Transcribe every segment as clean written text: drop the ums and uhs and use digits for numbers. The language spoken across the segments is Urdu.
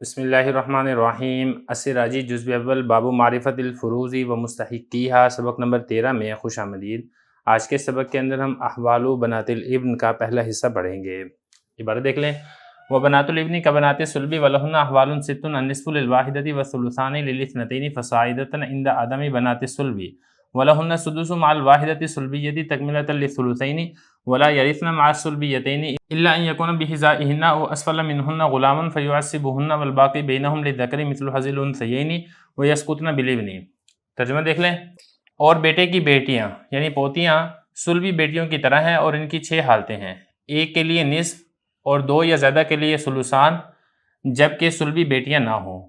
بسم اللہ الرحمن الرحیم السراجی جزء اول باب معرفت الفروض و مستحقیہا سبق نمبر 13 میں خوش آمدید۔ آج کے سبق کے اندر ہم احوال و بنات الابن کا پہلا حصہ پڑھیں گے۔ عبارت دیکھ لیں، وبنات الابن کبنات الصلب ولہن احوال ست النصف للواحدۃ والثلثان للاثنتین فصاعدۃ عند عدم بنات الصلب ولہن السدس مع الواحدۃ الصلبیۃ تکملۃ للثلثین ولا یرثن مع الصلبیتین الا ان یکون بحذائہن او اسفل منہن غلام فیعصبہن والباقی بینہم للذکر مثل حظ الانثیین ویسقطن بالابن۔ ترجمہ دیکھ لیں، اور بیٹے کی بیٹیاں یعنی پوتیاں صلبی بیٹیوں کی طرح ہیں اور ان کی 6 حالتیں ہیں، ایک کے لیے نصف اور 2 یا زیادہ کے لیے ثلثان جبکہ صلبی بیٹیاں نہ ہوں،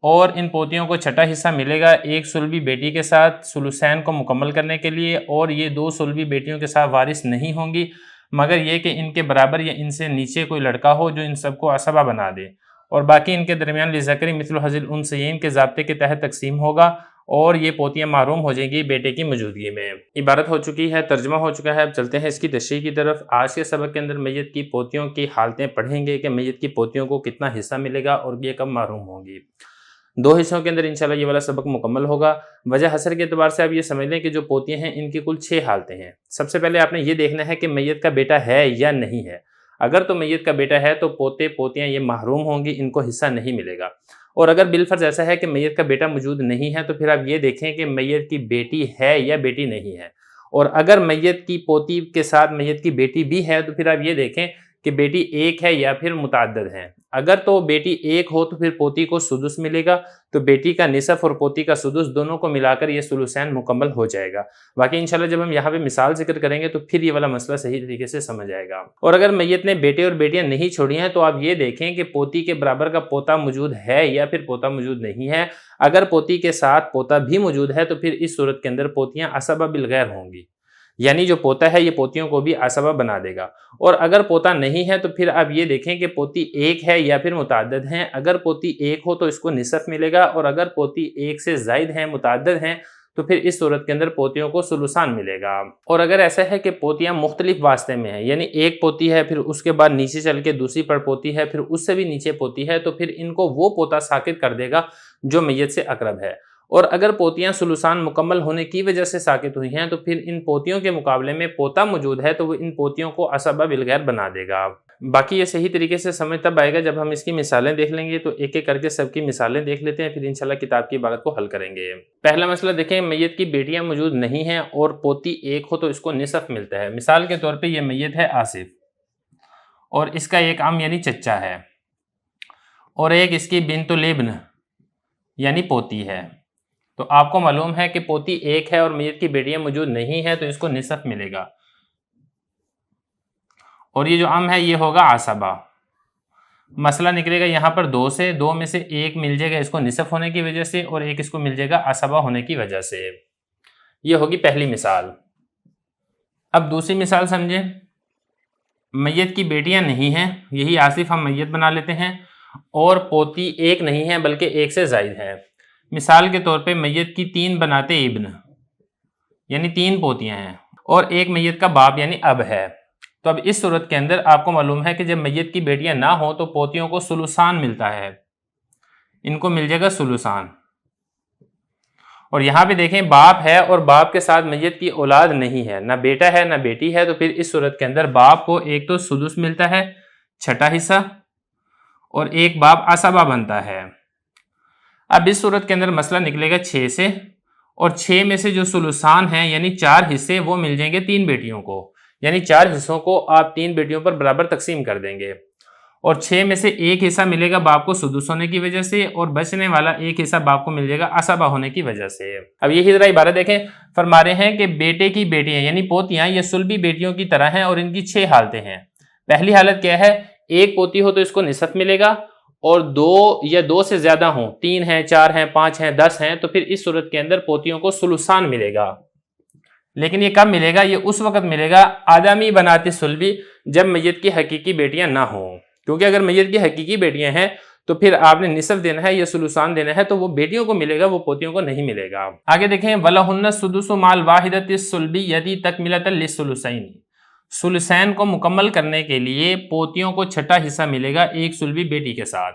اور ان پوتیوں کو چھٹا حصہ ملے گا ایک صلبی بیٹی کے ساتھ ثلثین کو مکمل کرنے کے لیے، اور یہ 2 صلبی بیٹیوں کے ساتھ وارث نہیں ہوں گی مگر یہ کہ ان کے برابر یا ان سے نیچے کوئی لڑکا ہو جو ان سب کو عصبہ بنا دے، اور باقی ان کے درمیان للذکر مثل حظ الانثیین کے ضابطے کے تحت تقسیم ہوگا، اور یہ پوتیاں محروم ہو جائیں گی بیٹے کی موجودگی میں۔ عبارت ہو چکی ہے، ترجمہ ہو چکا ہے، اب چلتے ہیں اس کی تشریح کی طرف۔ آج کے سبق کے اندر میت کی پوتیوں کی حالتیں پڑھیں گے کہ میت کی پوتیوں کو کتنا حصہ ملے گا اور یہ کب محروم ہوں گی۔ 2 حصوں کے اندر انشاءاللہ یہ والا سبق مکمل ہوگا۔ وجہ حسر کے اعتبار سے آپ یہ سمجھ لیں کہ جو پوتیاں ہیں ان کی کل 6 حالتیں ہیں۔ سب سے پہلے آپ نے یہ دیکھنا ہے کہ میت کا بیٹا ہے یا نہیں ہے۔ اگر تو میت کا بیٹا ہے تو پوتے پوتیاں یہ محروم ہوں گی، ان کو حصہ نہیں ملے گا، اور اگر بالفرض ایسا ہے کہ میت کا بیٹا موجود نہیں ہے تو پھر آپ یہ دیکھیں کہ میت کی بیٹی ہے یا بیٹی نہیں ہے، اور اگر میت کی پوتی کے ساتھ میت کی بیٹی بھی ہے تو پھر آپ یہ دیکھیں کہ بیٹی ایک ہے یا پھر متعدد ہے۔ اگر تو بیٹی ایک ہو تو پھر پوتی کو سدس ملے گا، تو بیٹی کا نصف اور پوتی کا سدس دونوں کو ملا کر یہ ثلثین مکمل ہو جائے گا۔ باقی انشاءاللہ جب ہم یہاں پہ مثال ذکر کریں گے تو پھر یہ والا مسئلہ صحیح طریقے سے سمجھ آئے گا۔ اور اگر میت نے بیٹے اور بیٹیاں نہیں چھوڑی ہیں تو آپ یہ دیکھیں کہ پوتی کے برابر کا پوتا موجود ہے یا پھر پوتا موجود نہیں ہے۔ اگر پوتی کے ساتھ پوتا بھی موجود ہے تو پھر اس صورت کے اندر پوتیاں عصبہ بالغیر ہوں گی، یعنی جو پوتا ہے یہ پوتیوں کو بھی عصبہ بنا دے گا۔ اور اگر پوتا نہیں ہے تو پھر آپ یہ دیکھیں کہ پوتی ایک ہے یا پھر متعدد ہیں۔ اگر پوتی ایک ہو تو اس کو نصف ملے گا، اور اگر پوتی ایک سے زائد ہیں متعدد ہیں تو پھر اس صورت کے اندر پوتیوں کو ثلثان ملے گا۔ اور اگر ایسا ہے کہ پوتیاں مختلف واسطے میں ہیں، یعنی ایک پوتی ہے پھر اس کے بعد نیچے چل کے دوسری پڑ پوتی ہے پھر اس سے بھی نیچے پوتی ہے، تو پھر ان کو وہ پوتا ساقط کر دے گا جو میت سے اقرب ہے۔ اور اگر پوتیاں ثلثان مکمل ہونے کی وجہ سے ساقط ہوئی ہیں تو پھر ان پوتیوں کے مقابلے میں پوتا موجود ہے تو وہ ان پوتیوں کو عصبہ بالغیر بنا دے گا۔ باقی یہ صحیح طریقے سے سمجھ تب آئے گا جب ہم اس کی مثالیں دیکھ لیں گے، تو ایک ایک کر کے سب کی مثالیں دیکھ لیتے ہیں، پھر انشاءاللہ کتاب کی عبارت کو حل کریں گے۔ پہلا مسئلہ دیکھیں، میت کی بیٹیاں موجود نہیں ہیں اور پوتی ایک ہو تو اس کو نصف ملتا ہے۔ مثال کے طور پہ یہ میت ہے آصف، اور اس کا ایک عم یعنی چچا ہے، اور ایک اس کی بنت الابن یعنی پوتی ہے۔ تو آپ کو معلوم ہے کہ پوتی ایک ہے اور میت کی بیٹیاں موجود نہیں ہے تو اس کو نصف ملے گا، اور یہ جو عم ہے یہ ہوگا عصبہ۔ مسئلہ نکلے گا یہاں پر 2 سے، 2 میں سے ایک مل جائے گا اس کو نصف ہونے کی وجہ سے، اور ایک اس کو مل جائے گا عصبہ ہونے کی وجہ سے۔ یہ ہوگی پہلی مثال۔ اب دوسری مثال سمجھیں، میت کی بیٹیاں نہیں ہیں، یہی آصف ہم میت بنا لیتے ہیں، اور پوتی ایک نہیں ہے بلکہ ایک سے زائد ہے۔ مثال کے طور پہ میت کی 3 بنات ابن یعنی 3 پوتیاں ہیں، اور ایک میت کا باپ یعنی اب ہے۔ تو اب اس صورت کے اندر آپ کو معلوم ہے کہ جب میت کی بیٹیاں نہ ہوں تو پوتیوں کو ثلثان ملتا ہے، ان کو مل جائے گا ثلثان۔ اور یہاں پہ دیکھیں باپ ہے اور باپ کے ساتھ میت کی اولاد نہیں ہے، نہ بیٹا ہے نہ بیٹی ہے، تو پھر اس صورت کے اندر باپ کو ایک تو سدس ملتا ہے چھٹا حصہ، اور ایک باپ عصبہ بنتا ہے۔ اب اس صورت کے اندر مسئلہ نکلے گا 6 سے، اور 6 میں سے جو ثلثان ہیں یعنی 4 حصے وہ مل جائیں گے 3 بیٹیوں کو، یعنی 4 حصوں کو آپ 3 بیٹیوں پر برابر تقسیم کر دیں گے، اور 6 میں سے ایک حصہ ملے گا باپ کو سدس ہونے کی وجہ سے، اور بچنے والا ایک حصہ باپ کو مل جائے گا عصبہ ہونے کی وجہ سے۔ اب یہی ذرا عبارت دیکھیں، فرما رہے ہیں کہ بیٹے کی بیٹیاں یعنی پوتیاں یہ صلبی بیٹیوں کی طرح ہیں اور ان کی 6 حالتیں ہیں۔ پہلی حالت کیا ہے، ایک پوتی ہو تو اس کو نصف ملے گا، اور 2 یا 2 سے زیادہ ہوں، 3 ہیں 4 ہیں 5 ہیں 10 ہیں، تو پھر اس صورت کے اندر پوتیوں کو ثلثان ملے گا۔ لیکن یہ کب ملے گا، یہ اس وقت ملے گا آدمی بنات صلبی جب میت کی حقیقی بیٹیاں نہ ہوں، کیونکہ اگر میت کی حقیقی بیٹیاں ہیں تو پھر آپ نے نصف دینا ہے یا ثلثان دینا ہے، تو وہ بیٹیوں کو ملے گا، وہ پوتیوں کو نہیں ملے گا۔ آگے دیکھیں، وَلَهُنَّ السُّدُسُ مَعَ الْوَاحِدَةِ الصُّلْبِيَّةِ تَكْمِلَةً لِلثُّلُثَيْنِ۔ ثلثین کو مکمل کرنے کے لیے پوتیوں کو چھٹا حصہ ملے گا ایک صلبی بیٹی کے ساتھ،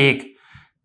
1।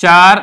4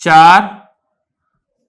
4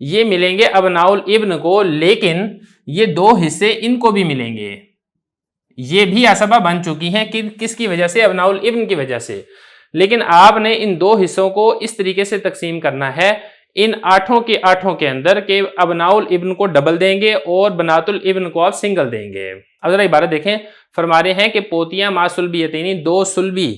یہ ملیں گے ابناء الابن کو، لیکن یہ دو حصے ان کو بھی ملیں گے، یہ بھی عصبہ بن چکی ہیں کس کی وجہ سے؟ ابناء الابن کی وجہ سے۔ لیکن آپ نے ان دو حصوں کو اس طریقے سے تقسیم کرنا ہے ان آٹھوں کے اندر کہ ابناء الابن کو ڈبل دیں گے اور بنات الابن کو آپ سنگل دیں گے۔ اب ذرا عبارت دیکھیں، فرما رہے ہیں کہ پوتیاں ما سلبیتینی، دو سلبی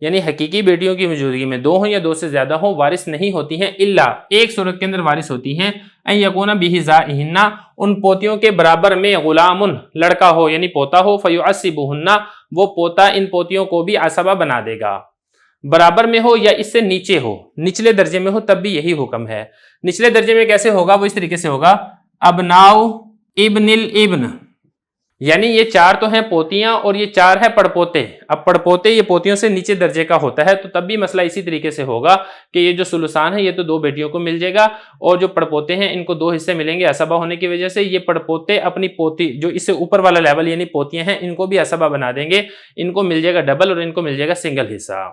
یعنی حقیقی بیٹیوں کی موجودگی میں، دو ہوں یا دو سے زیادہ ہوں، وارث نہیں ہوتی ہیں، الا ایک صورت کے اندر وارث ہوتی ہیں، ان یکون بحذائہن، ان پوتیوں کے برابر میں غلام لڑکا ہو یعنی پوتا ہو، فیعصبہن، وہ پوتا ان پوتیوں کو بھی عصبہ بنا دے گا، برابر میں ہو یا اس سے نیچے ہو، نچلے درجے میں ہو تب بھی یہی حکم ہے۔ نچلے درجے میں کیسے ہوگا؟ وہ اس طریقے سے ہوگا، ابناء ابن الابن، یعنی یہ چار تو ہیں پوتیاں اور یہ چار ہے پڑپوتے، اب پڑپوتے یہ پوتیوں سے نیچے درجے کا ہوتا ہے، تو تب بھی مسئلہ اسی طریقے سے ہوگا کہ یہ جو ثلثان ہے یہ تو دو بیٹیوں کو مل جائے گا، اور جو پڑپوتے ہیں ان کو دو حصے ملیں گے عصبہ ہونے کی وجہ سے، یہ پڑپوتے اپنی پوتی جو اس سے اوپر والا لیول یعنی پوتیاں ہیں ان کو بھی عصبہ بنا دیں گے، ان کو مل جائے گا ڈبل اور ان کو مل جائے گا سنگل حصہ۔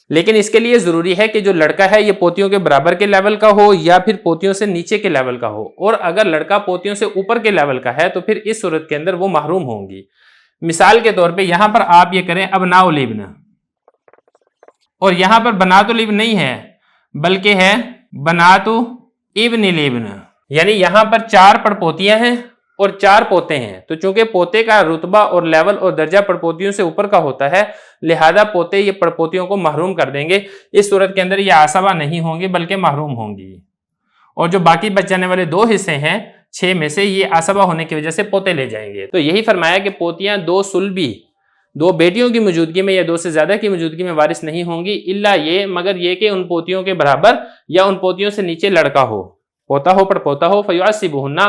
لیکن اس کے لیے ضروری ہے کہ جو لڑکا ہے یہ پوتیوں کے برابر کے لیول کا ہو یا پھر پوتیوں سے نیچے کے لیول کا ہو، اور اگر لڑکا پوتیوں سے اوپر کے لیول کا ہے تو پھر اس صورت کے اندر وہ محروم ہوں گی۔ مثال کے طور پہ یہاں پر آپ یہ کریں ابناء الابن، اور یہاں پر بنات الابن نہیں ہے بلکہ ہے بنات ابن الابن، یعنی یہاں پر چار پڑپوتیاں ہیں اور چار پوتے ہیں، تو چونکہ پوتے کا رتبہ اور لیول اور درجہ پڑپوتیوں سے اوپر کا ہوتا ہے، لہذا پوتے یہ پڑپوتیوں کو محروم کر دیں گے، اس صورت کے اندر یہ عصبہ نہیں ہوں گی بلکہ محروم ہوں گی، اور جو باقی بچ جانے والے دو حصے ہیں 6 میں سے یہ عصبہ ہونے کی وجہ سے پوتے لے جائیں گے۔ تو یہی فرمایا کہ پوتیاں دو سلبی، دو بیٹیوں کی موجودگی میں یا دو سے زیادہ کی موجودگی میں وارث نہیں ہوں گی، الا یہ مگر یہ کہ ان پوتیوں کے برابر یا ان پوتیوں سے نیچے لڑکا ہو، پوتا ہو پڑپوتا ہو، فیعصبہن،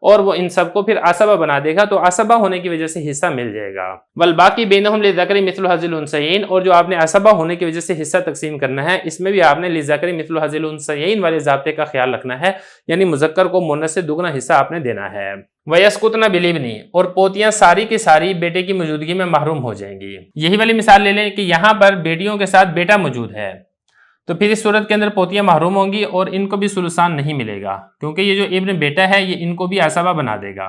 اور وہ ان سب کو پھر عصبہ بنا دے گا، تو عصبہ ہونے کی وجہ سے حصہ مل جائے گا۔ والباقی بینہم للذکر مثل حظ الانثیین، اور جو آپ نے عصبہ ہونے کی وجہ سے حصہ تقسیم کرنا ہے اس میں بھی آپ نے للذکر مثل حظ الانثیین والے ضابطے کا خیال رکھنا ہے، یعنی مذکر کو مؤنث سے دگنا حصہ آپ نے دینا ہے۔ وَيَسْقُطْنَ بِالْإِبْنِ، اور پوتیاں ساری کی ساری بیٹے کی موجودگی میں محروم ہو جائیں گی۔ یہی والی مثال لے لیں کہ یہاں پر بیٹیوں کے ساتھ بیٹا موجود ہے، تو پھر اس صورت کے اندر پوتیاں محروم ہوں گی اور ان کو بھی ثلثان نہیں ملے گا، کیونکہ یہ جو ابن بیٹا ہے یہ ان کو بھی عصبہ بنا دے گا۔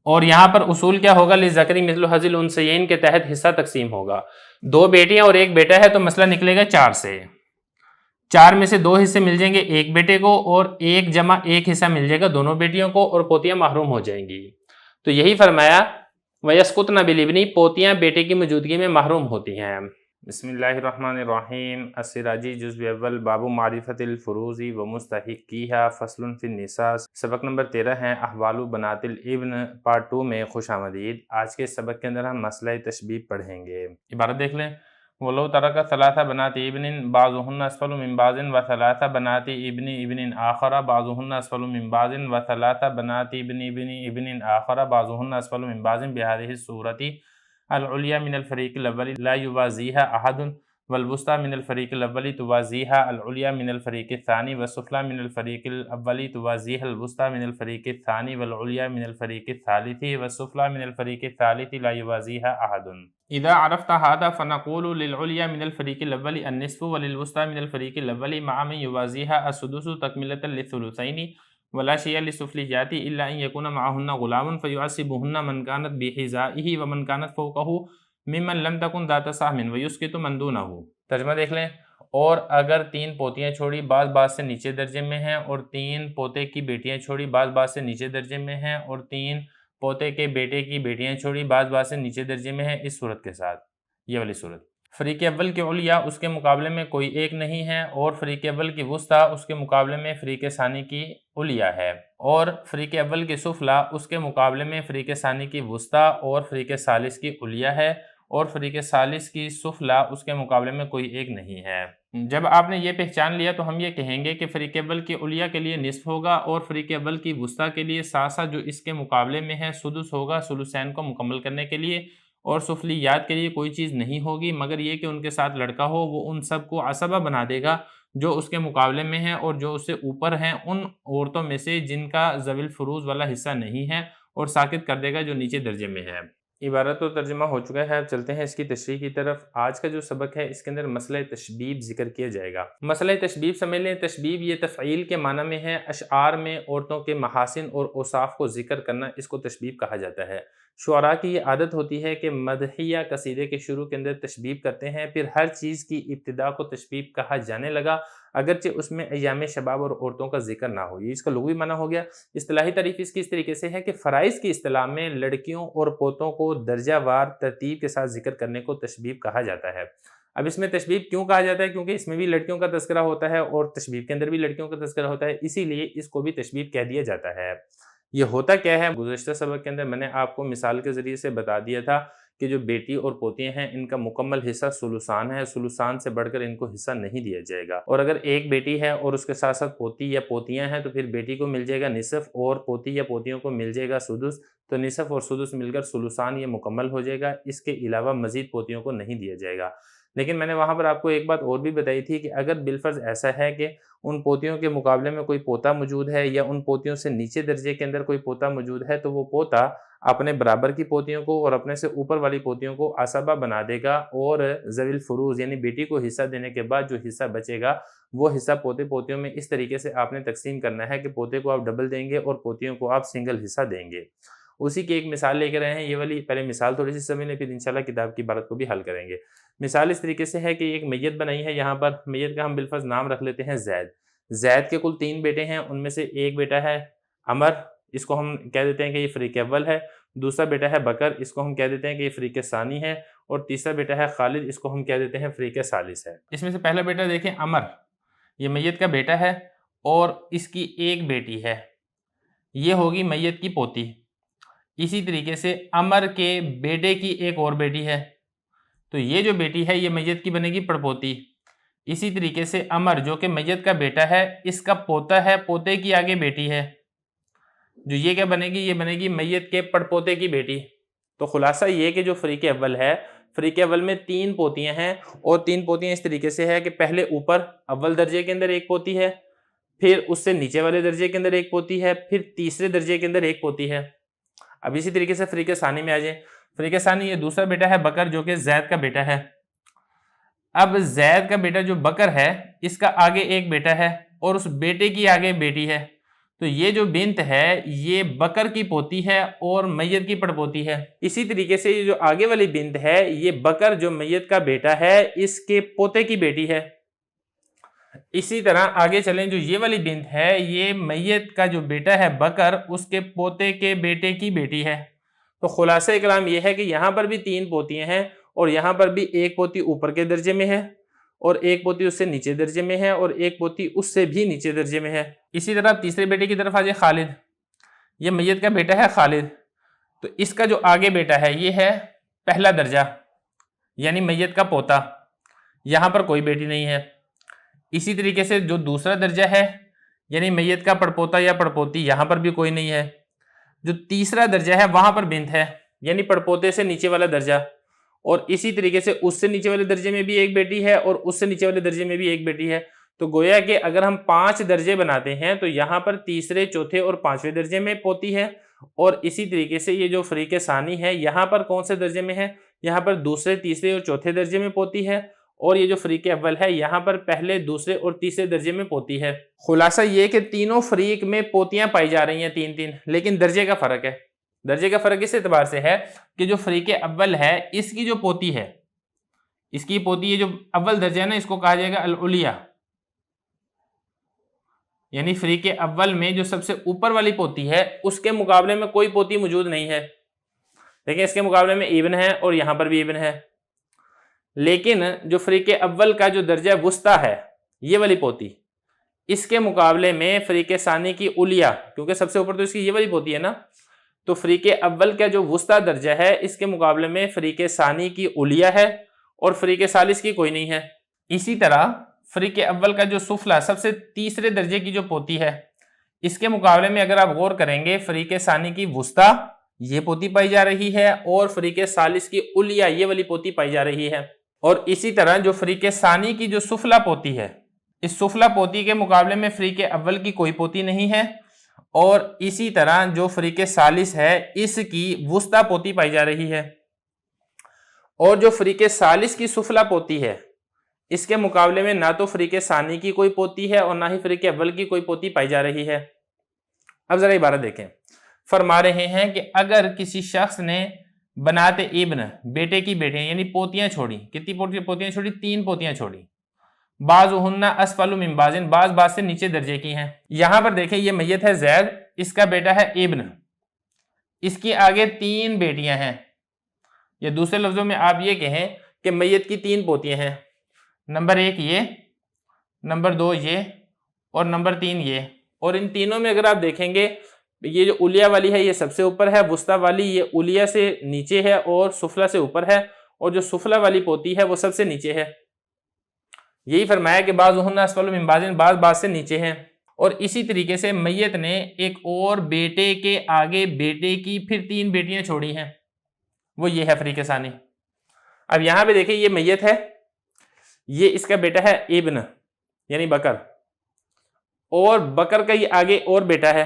اور یہاں پر اصول کیا ہوگا؟ للذکر مثل حظ الانثیین کے تحت حصہ تقسیم ہوگا، دو بیٹیاں اور ایک بیٹا ہے تو مسئلہ نکلے گا 4 سے، 4 میں سے 2 حصے مل جائیں گے ایک بیٹے کو اور 1 جمع 1 حصہ مل جائے گا دونوں بیٹیوں کو، اور پوتیاں محروم ہو جائیں گی۔ تو یہی فرمایا وَيَسْقُطْنَ بِالْإِبْنِ، پوتیاں بیٹے کی موجودگی میں محروم ہوتی ہیں۔ بسم اللہ الرحمن الرحیم۔ السراجی جزء اول، باب معرفت الفروض و مستحقیہا، فصل فی النساء، سبق نمبر 13 ہے احوال بنات الابن، پارٹ 2 میں خوش آمدید۔ آج کے سبق کے اندر ہم مسئلہ تشبیہ پڑھیں گے۔ عبارت دیکھ لیں، وَلَوْ تَرَكَ ثَلَاثَ بَنَاتِ ابْنٍ بَعْضُهُنَّ أَسْفَلُ مِنْ بَعْضٍ وَثَلَاثَ بَنَاتِ ابْنِ ابْنٍ آخَرَ بَعْضُهُنَّ أَسْفَلُ مِنْ بَعْضٍ وَثَلَاثَ بَنَاتِ ابْنِ ابْنٍ آخَرَ بَعْضُهُنَّ أَسْفَلُ مِنْ بَعْضٍ بِهَذِهِ الصُّورَةِ العلیٰ من الفریق الاول لا یوازیها احد والوسطی من الفریق الاول توازیها العلیٰ من الفریق الثانی والسفلی من الفریق الاول توازیها الوسطی من الفریق الثانی والعلیٰ من الفریق الثالث والسفلی من الفریق الثالث لا یوازیها احد۔ اذا عرفت هذا فنقول للعلیٰ من الفریق الاول النصف وللوسطی من الفریق الاول مع من یوازیها السدس تکملة للثلثین ولا شيء للسفليات الا ان يكون معهن غلام فيعصبهن من كانت بحذائه ومن كانت فوقه ممن لم تكن ذات سهم ويسقط من دونه۔ ترجمہ دیکھ لیں، اور اگر 3 پوتیاں چھوڑی بعض سے نیچے درجے میں ہیں، اور 3 پوتے کی بیٹیاں چھوڑی بعض سے نیچے درجے میں ہیں، اور 3 پوتے کے بیٹے کی بیٹیاں چھوڑی بعض سے نیچے درجے میں ہیں، اس صورت کے ساتھ یہ والی صورت، فریق اول کے علیٰ اس کے مقابلے میں کوئی ایک نہیں ہے، اور فریق اول کی وسطی اس کے مقابلے میں فریق ثانی کی علیٰ ہے، اور فریق اول کی سفلی اس کے مقابلے میں فریق ثانی کی وسطی اور فریق ثالث کی علیٰ ہے، اور فریق ثالث کی سفلی اس کے مقابلے میں کوئی ایک نہیں ہے۔ جب آپ نے یہ پہچان لیا تو ہم یہ کہیں گے کہ فریق اول کی علیٰ کے لیے نصف ہوگا، اور فریق اول کی وسطی کے لیے ساتھ جو اس کے مقابلے میں ہے سدس ہوگا ثلثین کو مکمل کرنے کے لیے، اور سفلیات کے لیے کوئی چیز نہیں ہوگی مگر یہ کہ ان کے ساتھ لڑکا ہو، وہ ان سب کو عصبہ بنا دے گا جو اس کے مقابلے میں ہیں اور جو اس سے اوپر ہیں ان عورتوں میں سے جن کا ذوی الفروض والا حصہ نہیں ہے، اور ساقط کر دے گا جو نیچے درجے میں ہے۔ عبارت و ترجمہ ہو چکا ہے، اب چلتے ہیں اس کی تشریح کی طرف۔ آج کا جو سبق ہے اس کے اندر مسئلہ تشبیب ذکر کیا جائے گا۔ مسئلہ تشبیب سمجھ لیں، تشبیب یہ تفعیل کے معنی میں ہے، اشعار میں عورتوں کے محاسن اور اوصاف کو ذکر کرنا، اس کو تشبیب کہا جاتا ہے۔ شعراء کی یہ عادت ہوتی ہے کہ مدحیہ قصیدے کے شروع کے اندر تشبیب کرتے ہیں، پھر ہر چیز کی ابتدا کو تشبیب کہا جانے لگا، اگرچہ اس میں ایام شباب اور عورتوں کا ذکر نہ ہو۔ یہ اس کا لغوی معنی ہو گیا۔ اصطلاحی تعریف اس کی اس طریقے سے ہے کہ فرائض کی اصطلاح میں لڑکیوں اور پوتوں کو درجہ وار ترتیب کے ساتھ ذکر کرنے کو تشبیب کہا جاتا ہے۔ اب اس میں تشبیب کیوں کہا جاتا ہے؟ کیونکہ اس میں بھی لڑکیوں کا تذکرہ ہوتا ہے اور تشبیب کے اندر بھی لڑکیوں کا تذکرہ ہوتا ہے، اسی لیے اس کو بھی تشبیب کہہ دیا جاتا ہے۔ یہ ہوتا کیا ہے؟ گزشتہ سبق کے اندر میں نے آپ کو مثال کے ذریعے سے بتا دیا تھا کہ جو بیٹی اور پوتیاں ہیں ان کا مکمل حصہ ثلثان ہے، ثلثان سے بڑھ کر ان کو حصہ نہیں دیا جائے گا، اور اگر ایک بیٹی ہے اور اس کے ساتھ ساتھ پوتی یا پوتیاں ہیں تو پھر بیٹی کو مل جائے گا نصف اور پوتی یا پوتیوں کو مل جائے گا سدس، تو نصف اور سدس مل کر ثلثان یہ مکمل ہو جائے گا، اس کے علاوہ مزید پوتیوں کو نہیں دیا جائے گا۔ لیکن میں نے وہاں پر آپ کو ایک بات اور بھی بتائی تھی کہ اگر بالفرض ایسا ہے کہ ان پوتیوں کے مقابلے میں کوئی پوتا موجود ہے یا ان پوتیوں سے نیچے درجے کے اندر کوئی پوتا موجود ہے تو وہ پوتا اپنے برابر کی پوتیوں کو اور اپنے سے اوپر والی پوتیوں کو عصبہ بنا دے گا، اور ذوی الفروض یعنی بیٹی کو حصہ دینے کے بعد جو حصہ بچے گا وہ حصہ پوتے پوتیوں میں اس طریقے سے آپ نے تقسیم کرنا ہے کہ پوتے کو آپ ڈبل دیں گے اور پوتیوں کو آپ سنگل حصہ دیں گے۔ اسی کی ایک مثال لے کے رہے ہیں، یہ والی پہلے مثال تھوڑی سی سمجھ لیں، پھر انشاءاللہ کتاب کی عبارت کو بھی حل کریں گے۔ مثال اس طریقے سے ہے کہ ایک میت بنائی ہے، یہاں پر میت کا ہم بالفرض نام رکھ لیتے ہیں زید۔ زید کے کل 3 بیٹے ہیں، ان میں سے ایک بیٹا ہے عمر، اس کو ہم کہہ دیتے ہیں کہ یہ فریق اول ہے، دوسرا بیٹا ہے بکر، اس کو ہم کہہ دیتے ہیں کہ یہ فریق ثانی ہے، اور تیسرا بیٹا ہے خالد، اس کو ہم کہہ دیتے ہیں فریق ثالث ہے۔ اس میں سے پہلا بیٹا دیکھیں عمر، یہ میت کا بیٹا ہے اور اس کی ایک بیٹی ہے، یہ ہوگی میت کی پوتی۔ اسی طریقے سے عمر کے بیٹے کی ایک اور بیٹی ہے، تو یہ جو بیٹی ہے یہ میت کی بنے گی پڑپوتی۔ اسی طریقے سے عمر جو کہ میت کا بیٹا ہے، اس کا پوتا ہے، پوتے کی آگے بیٹی ہے، جو یہ کیا بنے گی؟ یہ بنے گی میت کے پڑپوتے کی بیٹی۔ تو خلاصہ یہ کہ جو فریق اول ہے، فریق اول میں 3 پوتیاں ہیں، اور 3 پوتیاں اس طریقے سے ہے کہ پہلے اوپر اول درجے کے اندر ایک پوتی ہے، پھر اس سے نیچے والے درجے کے اندر ایک پوتی ہے، پھر تیسرے درجے کے اندر ایک پوتی ہے۔ اب اسی طریقے سے فریق ثانی میں آ جائیں۔ فریق ثانی یہ دوسرا بیٹا ہے بکر جو کہ زید کا بیٹا ہے۔ اب زید کا بیٹا جو بکر ہے اس کا آگے ایک بیٹا ہے اور اس بیٹے کی آگے بیٹی ہے، تو یہ جو بنت ہے یہ بکر کی پوتی ہے اور میت کی پڑپوتی ہے۔ اسی طریقے سے یہ جو آگے والی بنت ہے یہ بکر جو میت کا بیٹا ہے اس کے پوتے کی بیٹی ہے۔ اسی طرح آگے چلیں، جو یہ والی بنت ہے یہ میت کا جو بیٹا ہے بکر اس کے پوتے کے بیٹے کی بیٹی ہے۔ تو خلاصہ کلام یہ ہے کہ یہاں پر بھی 3 پوتیاں ہیں، اور یہاں پر بھی ایک پوتی اوپر کے درجے میں ہے اور ایک پوتی اس سے نیچے درجے میں ہے اور ایک پوتی اس سے بھی نیچے درجے میں ہے۔ اسی طرح تیسرے بیٹے کی طرف آ جائے خالد، یہ میت کا بیٹا ہے خالد، تو اس کا جو آگے بیٹا ہے یہ ہے پہلا درجہ یعنی میت کا پوتا، یہاں پر کوئی بیٹی نہیں ہے۔ اسی طریقے سے جو دوسرا درجہ ہے یعنی میت کا پڑپوتا یا پڑپوتی، یہاں پر بھی کوئی نہیں ہے۔ جو تیسرا درجہ ہے وہاں پر بنت ہے یعنی پڑپوتے سے نیچے والا درجہ، اور اسی طریقے سے اس سے نیچے والے درجے میں بھی ایک بیٹی ہے اور اس سے نیچے والے درجے میں بھی ایک بیٹی ہے۔ تو گویا کہ اگر ہم 5 درجے بناتے ہیں تو یہاں پر تیسرے، چوتھے اور 5ویں درجے میں پوتی ہے، اور اسی طریقے سے یہ جو فریق ثانی ہے یہاں پر کون سے درجے میں ہے؟ یہاں پر دوسرے، تیسرے اور چوتھے درجے میں پوتی ہے، اور یہ جو فریق اول ہے یہاں پر پہلے، دوسرے اور تیسرے درجے میں پوتی ہے۔ خلاصہ یہ کہ تینوں فریق میں پوتیاں پائی جا رہی ہیں 3 لیکن درجے کا فرق ہے۔ درجے کا فرق اس اعتبار سے ہے کہ جو فریق اول ہے اس کی جو پوتی ہے، اس کی پوتی یہ جو اول درجہ ہے نا، اس کو کہا جائے گا العلیہ، یعنی فریق اول میں جو سب سے اوپر والی پوتی ہے اس کے مقابلے میں کوئی پوتی موجود نہیں ہے، لیکن اس کے مقابلے میں ایون ہے اور یہاں پر بھی ایون ہے۔ لیکن جو فریق اول کا جو درجہ وسطی ہے یہ والی پوتی، اس کے مقابلے میں فریق ثانی کی علیہ، کیونکہ سب سے اوپر تو اس کی یہ والی پوتی ہے نا، تو فریق اول کا جو وسطی درجہ ہے اس کے مقابلے میں فریق ثانی کی علیہ ہے اور فریق ثالث کی کوئی نہیں ہے۔ اسی طرح فریق اول کا جو سفلی، سب سے تیسرے درجے کی جو پوتی ہے، اس کے مقابلے میں اگر آپ غور کریں گے فریق ثانی کی وسطی یہ پوتی پائی جا رہی ہے اور فریق ثالث کی علیہ یہ والی پوتی پائی جا رہی ہے۔ اور اسی طرح جو فریق ثانی کی جو سفلی پوتی ہے، اس سفلی پوتی کے مقابلے میں فریق اول کی کوئی پوتی نہیں ہے، اور اسی طرح جو فریق ثالث ہے اس کی وسطی پوتی پائی جا رہی ہے، اور جو فریق ثالث کی سفلی پوتی ہے اس کے مقابلے میں نہ تو فریق ثانی کی کوئی پوتی ہے اور نہ ہی فریق اول کی کوئی پوتی پائی جا رہی ہے۔ اب ذرا عبارت دیکھیں، فرما رہے ہیں کہ اگر کسی شخص نے بنات ابن بیٹے کی بیٹیاں یعنی پوتیاں چھوڑی، کتنی پوتیاں چھوڑی؟ 3 پوتیاں چھوڑی، بعضہن اسفل من بعض، بعض سے نیچے درجے کی ہیں۔ یہاں پر دیکھیں یہ میت ہے زید، اس کا بیٹا ہے ابن، اس کی آگے 3 بیٹیاں ہیں، یا دوسرے لفظوں میں آپ یہ کہیں کہ میت کی 3 پوتیاں ہیں، نمبر 1 یہ، نمبر 2 یہ، اور نمبر 3 یہ۔ اور ان تینوں میں اگر آپ دیکھیں گے یہ جو اولیا والی ہے یہ سب سے اوپر ہے، وسطی والی یہ اولیا سے نیچے ہے اور سفلا سے اوپر ہے، اور جو سفلا والی پوتی ہے وہ سب سے نیچے ہے۔ یہی فرمایا کہ بعضہن اسفل من بعض، بعض سے نیچے ہیں۔ اور اسی طریقے سے میت نے ایک اور بیٹے کے آگے بیٹے کی پھر 3 بیٹیاں چھوڑی ہیں، وہ یہ ہے فریق ثانی۔ اب یہاں پہ دیکھیں یہ میت ہے، یہ اس کا بیٹا ہے ابن یعنی بکر، اور بکر کا یہ آگے اور بیٹا ہے،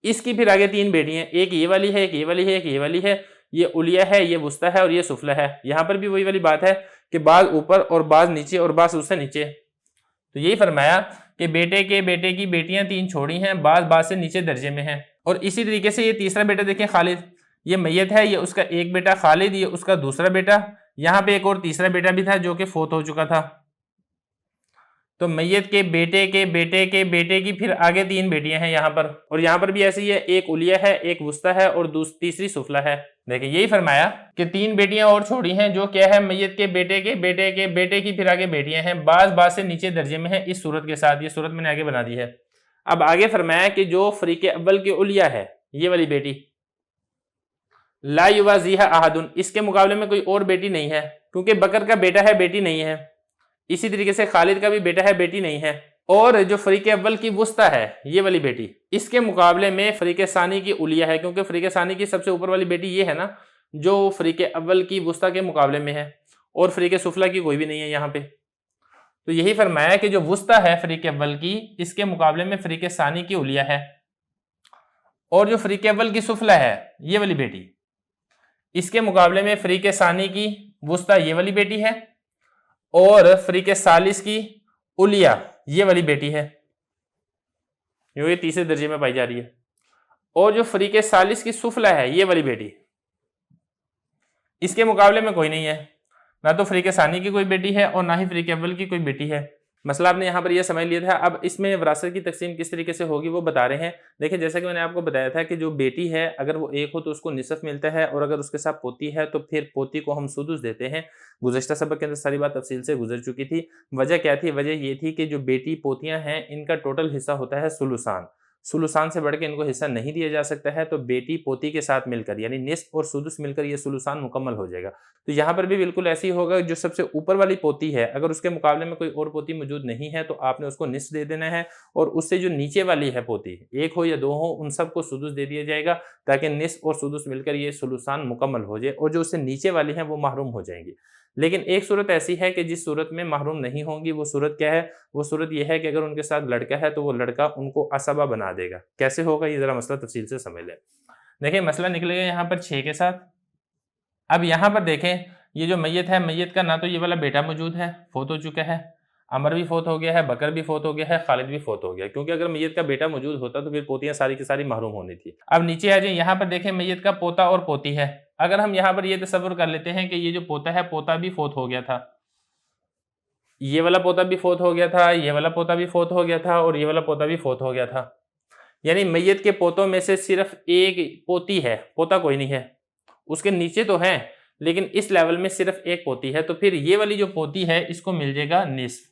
اس کی پھر آگے 3 بیٹی ہیں، ایک یہ والی ہے، ایک یہ والی ہے، ایک یہ والی ہے، یہ اولیا ہے، یہ وسطی ہے، اور یہ سفلا ہے۔ یہاں پر بھی وہی والی بات ہے کہ بعض اوپر اور بعض نیچے اور بعض اس سے نیچے۔ تو یہی فرمایا کہ بیٹے کے بیٹے کی بیٹیاں 3 چھوڑی ہیں، بعض سے نیچے درجے میں ہیں۔ اور اسی طریقے سے یہ تیسرا بیٹا دیکھیں خالد، یہ میت ہے، یہ اس کا ایک بیٹا خالد، یہ اس کا دوسرا بیٹا، یہاں پہ ایک اور تیسرا بیٹا بھی تھا جو کہ فوت ہو چکا تھا۔ تو میت کے بیٹے کے بیٹے کے بیٹے کی پھر آگے 3 بیٹیاں ہیں یہاں پر، اور یہاں پر بھی ایسے ہی ہے، ایک اولیا ہے، ایک وسطی ہے، اور تیسری سفلا ہے۔ دیکھیں یہی فرمایا کہ 3 بیٹیاں اور چھوڑی ہیں جو کیا ہے میت کے بیٹے کے بیٹے کے بیٹے کی پھر آگے بیٹیاں ہیں، بعض سے نیچے درجے میں ہیں اس صورت کے ساتھ۔ یہ صورت میں نے آگے بنا دی ہے۔ اب آگے فرمایا کہ جو فریق اول کے اولیا ہے یہ والی بیٹی، لا یوازیہا احد، اس کے مقابلے میں کوئی اور بیٹی نہیں ہے، کیونکہ بکر کا بیٹا ہے بیٹی نہیں ہے، اسی طریقے سے خالد کا بھی بیٹا ہے بیٹی نہیں ہے۔ اور جو فریق اول کی وسطی ہے یہ والی بیٹی، اس کے مقابلے میں فریق ثانی کی اولیا ہے، کیونکہ فریق ثانی کی سب سے اوپر والی بیٹی یہ ہے نا جو فریق اول کی وسطی کے مقابلے میں ہے، اور فریق سفلا کی کوئی بھی نہیں ہے یہاں پہ۔ تو یہی فرمایا کہ جو وسطی ہے فریق اول کی، اس کے مقابلے میں فریق ثانی کی اولیا ہے، اور جو فریق اول کی سفلا ہے یہ والی بیٹی، اس کے مقابلے میں فریق ثانی کی وسطی یہ والی بیٹی ہے، اور فریق ثالث کی اولیا یہ والی بیٹی ہے، یہ تیسرے درجے میں پائی جا رہی ہے، اور جو فریق ثالث کی سفلا ہے یہ والی بیٹی، اس کے مقابلے میں کوئی نہیں ہے، نہ تو فریق ثانی کی کوئی بیٹی ہے اور نہ ہی فریق اول کی کوئی بیٹی ہے۔ مسئلہ آپ نے یہاں پر یہ سمجھ لیا تھا۔ اب اس میں وراثت کی تقسیم کس طریقے سے ہوگی وہ بتا رہے ہیں۔ دیکھیں جیسا کہ میں نے آپ کو بتایا تھا کہ جو بیٹی ہے اگر وہ ایک ہو تو اس کو نصف ملتا ہے، اور اگر اس کے ساتھ پوتی ہے تو پھر پوتی کو ہم سدس دیتے ہیں۔ گزشتہ سبق کے اندر ساری بات تفصیل سے گزر چکی تھی۔ وجہ کیا تھی؟ وجہ یہ تھی کہ جو بیٹی پوتیاں ہیں ان کا ٹوٹل حصہ ہوتا ہے ثلثان، ثلثان سے بڑھ کے ان کو حصہ نہیں دیا جا سکتا ہے، تو بیٹی پوتی کے ساتھ مل کر یعنی نصف اور سدس مل کر یہ ثلثان مکمل ہو جائے گا۔ تو یہاں پر بھی بالکل ایسے ہی ہوگا، جو سب سے اوپر والی پوتی ہے اگر اس کے مقابلے میں کوئی اور پوتی موجود نہیں ہے تو آپ نے اس کو نصف دے دینا ہے، اور اس سے جو نیچے والی ہے پوتی، ایک ہو یا 2 ہو، ان سب کو سدس دے دیا جائے گا، تاکہ نصف اور سدس مل کر یہ ثلثان مکمل ہو جائے، اور جو اس سے نیچے والی ہیں وہ محروم ہو جائیں گی۔ لیکن ایک صورت ایسی ہے کہ جس صورت میں محروم نہیں ہوں گی، وہ صورت کیا ہے؟ وہ صورت یہ ہے کہ اگر ان کے ساتھ لڑکا ہے تو وہ لڑکا ان کو عصبہ بنا دے گا۔ کیسے ہوگا یہ ذرا مسئلہ تفصیل سے سمجھ لیں۔ دیکھیں مسئلہ نکلے گا یہاں پر 6 کے ساتھ۔ اب یہاں پر دیکھیں یہ جو میت ہے، میت کا نہ تو یہ والا بیٹا موجود ہے، فوت ہو چکا ہے، عمر بھی فوت ہو گیا ہے، بکر بھی فوت ہو گیا ہے، خالد بھی فوت ہو گیا، کیونکہ اگر میت کا بیٹا موجود ہوتا تو پھر پوتیاں ساری کی ساری محروم ہونی تھی۔ اب نیچے آ جائیں، یہاں پر دیکھیں میت کا پوتا اور پوتی ہے۔ اگر ہم یہاں پر یہ تصور کر لیتے ہیں کہ یہ جو پوتا ہے، پوتا بھی فوت ہو گیا تھا، یہ والا پوتا بھی فوت ہو گیا تھا، یہ والا پوتا بھی فوت ہو گیا تھا، اور یہ والا پوتا بھی فوت ہو گیا تھا، یعنی میت کے پوتوں میں سے صرف ایک پوتی ہے، پوتا کوئی نہیں ہے، اس کے نیچے تو ہیں لیکن اس لیول میں صرف ایک پوتی ہے، تو پھر یہ والی جو پوتی ہے اس کو مل جائے گا نصف،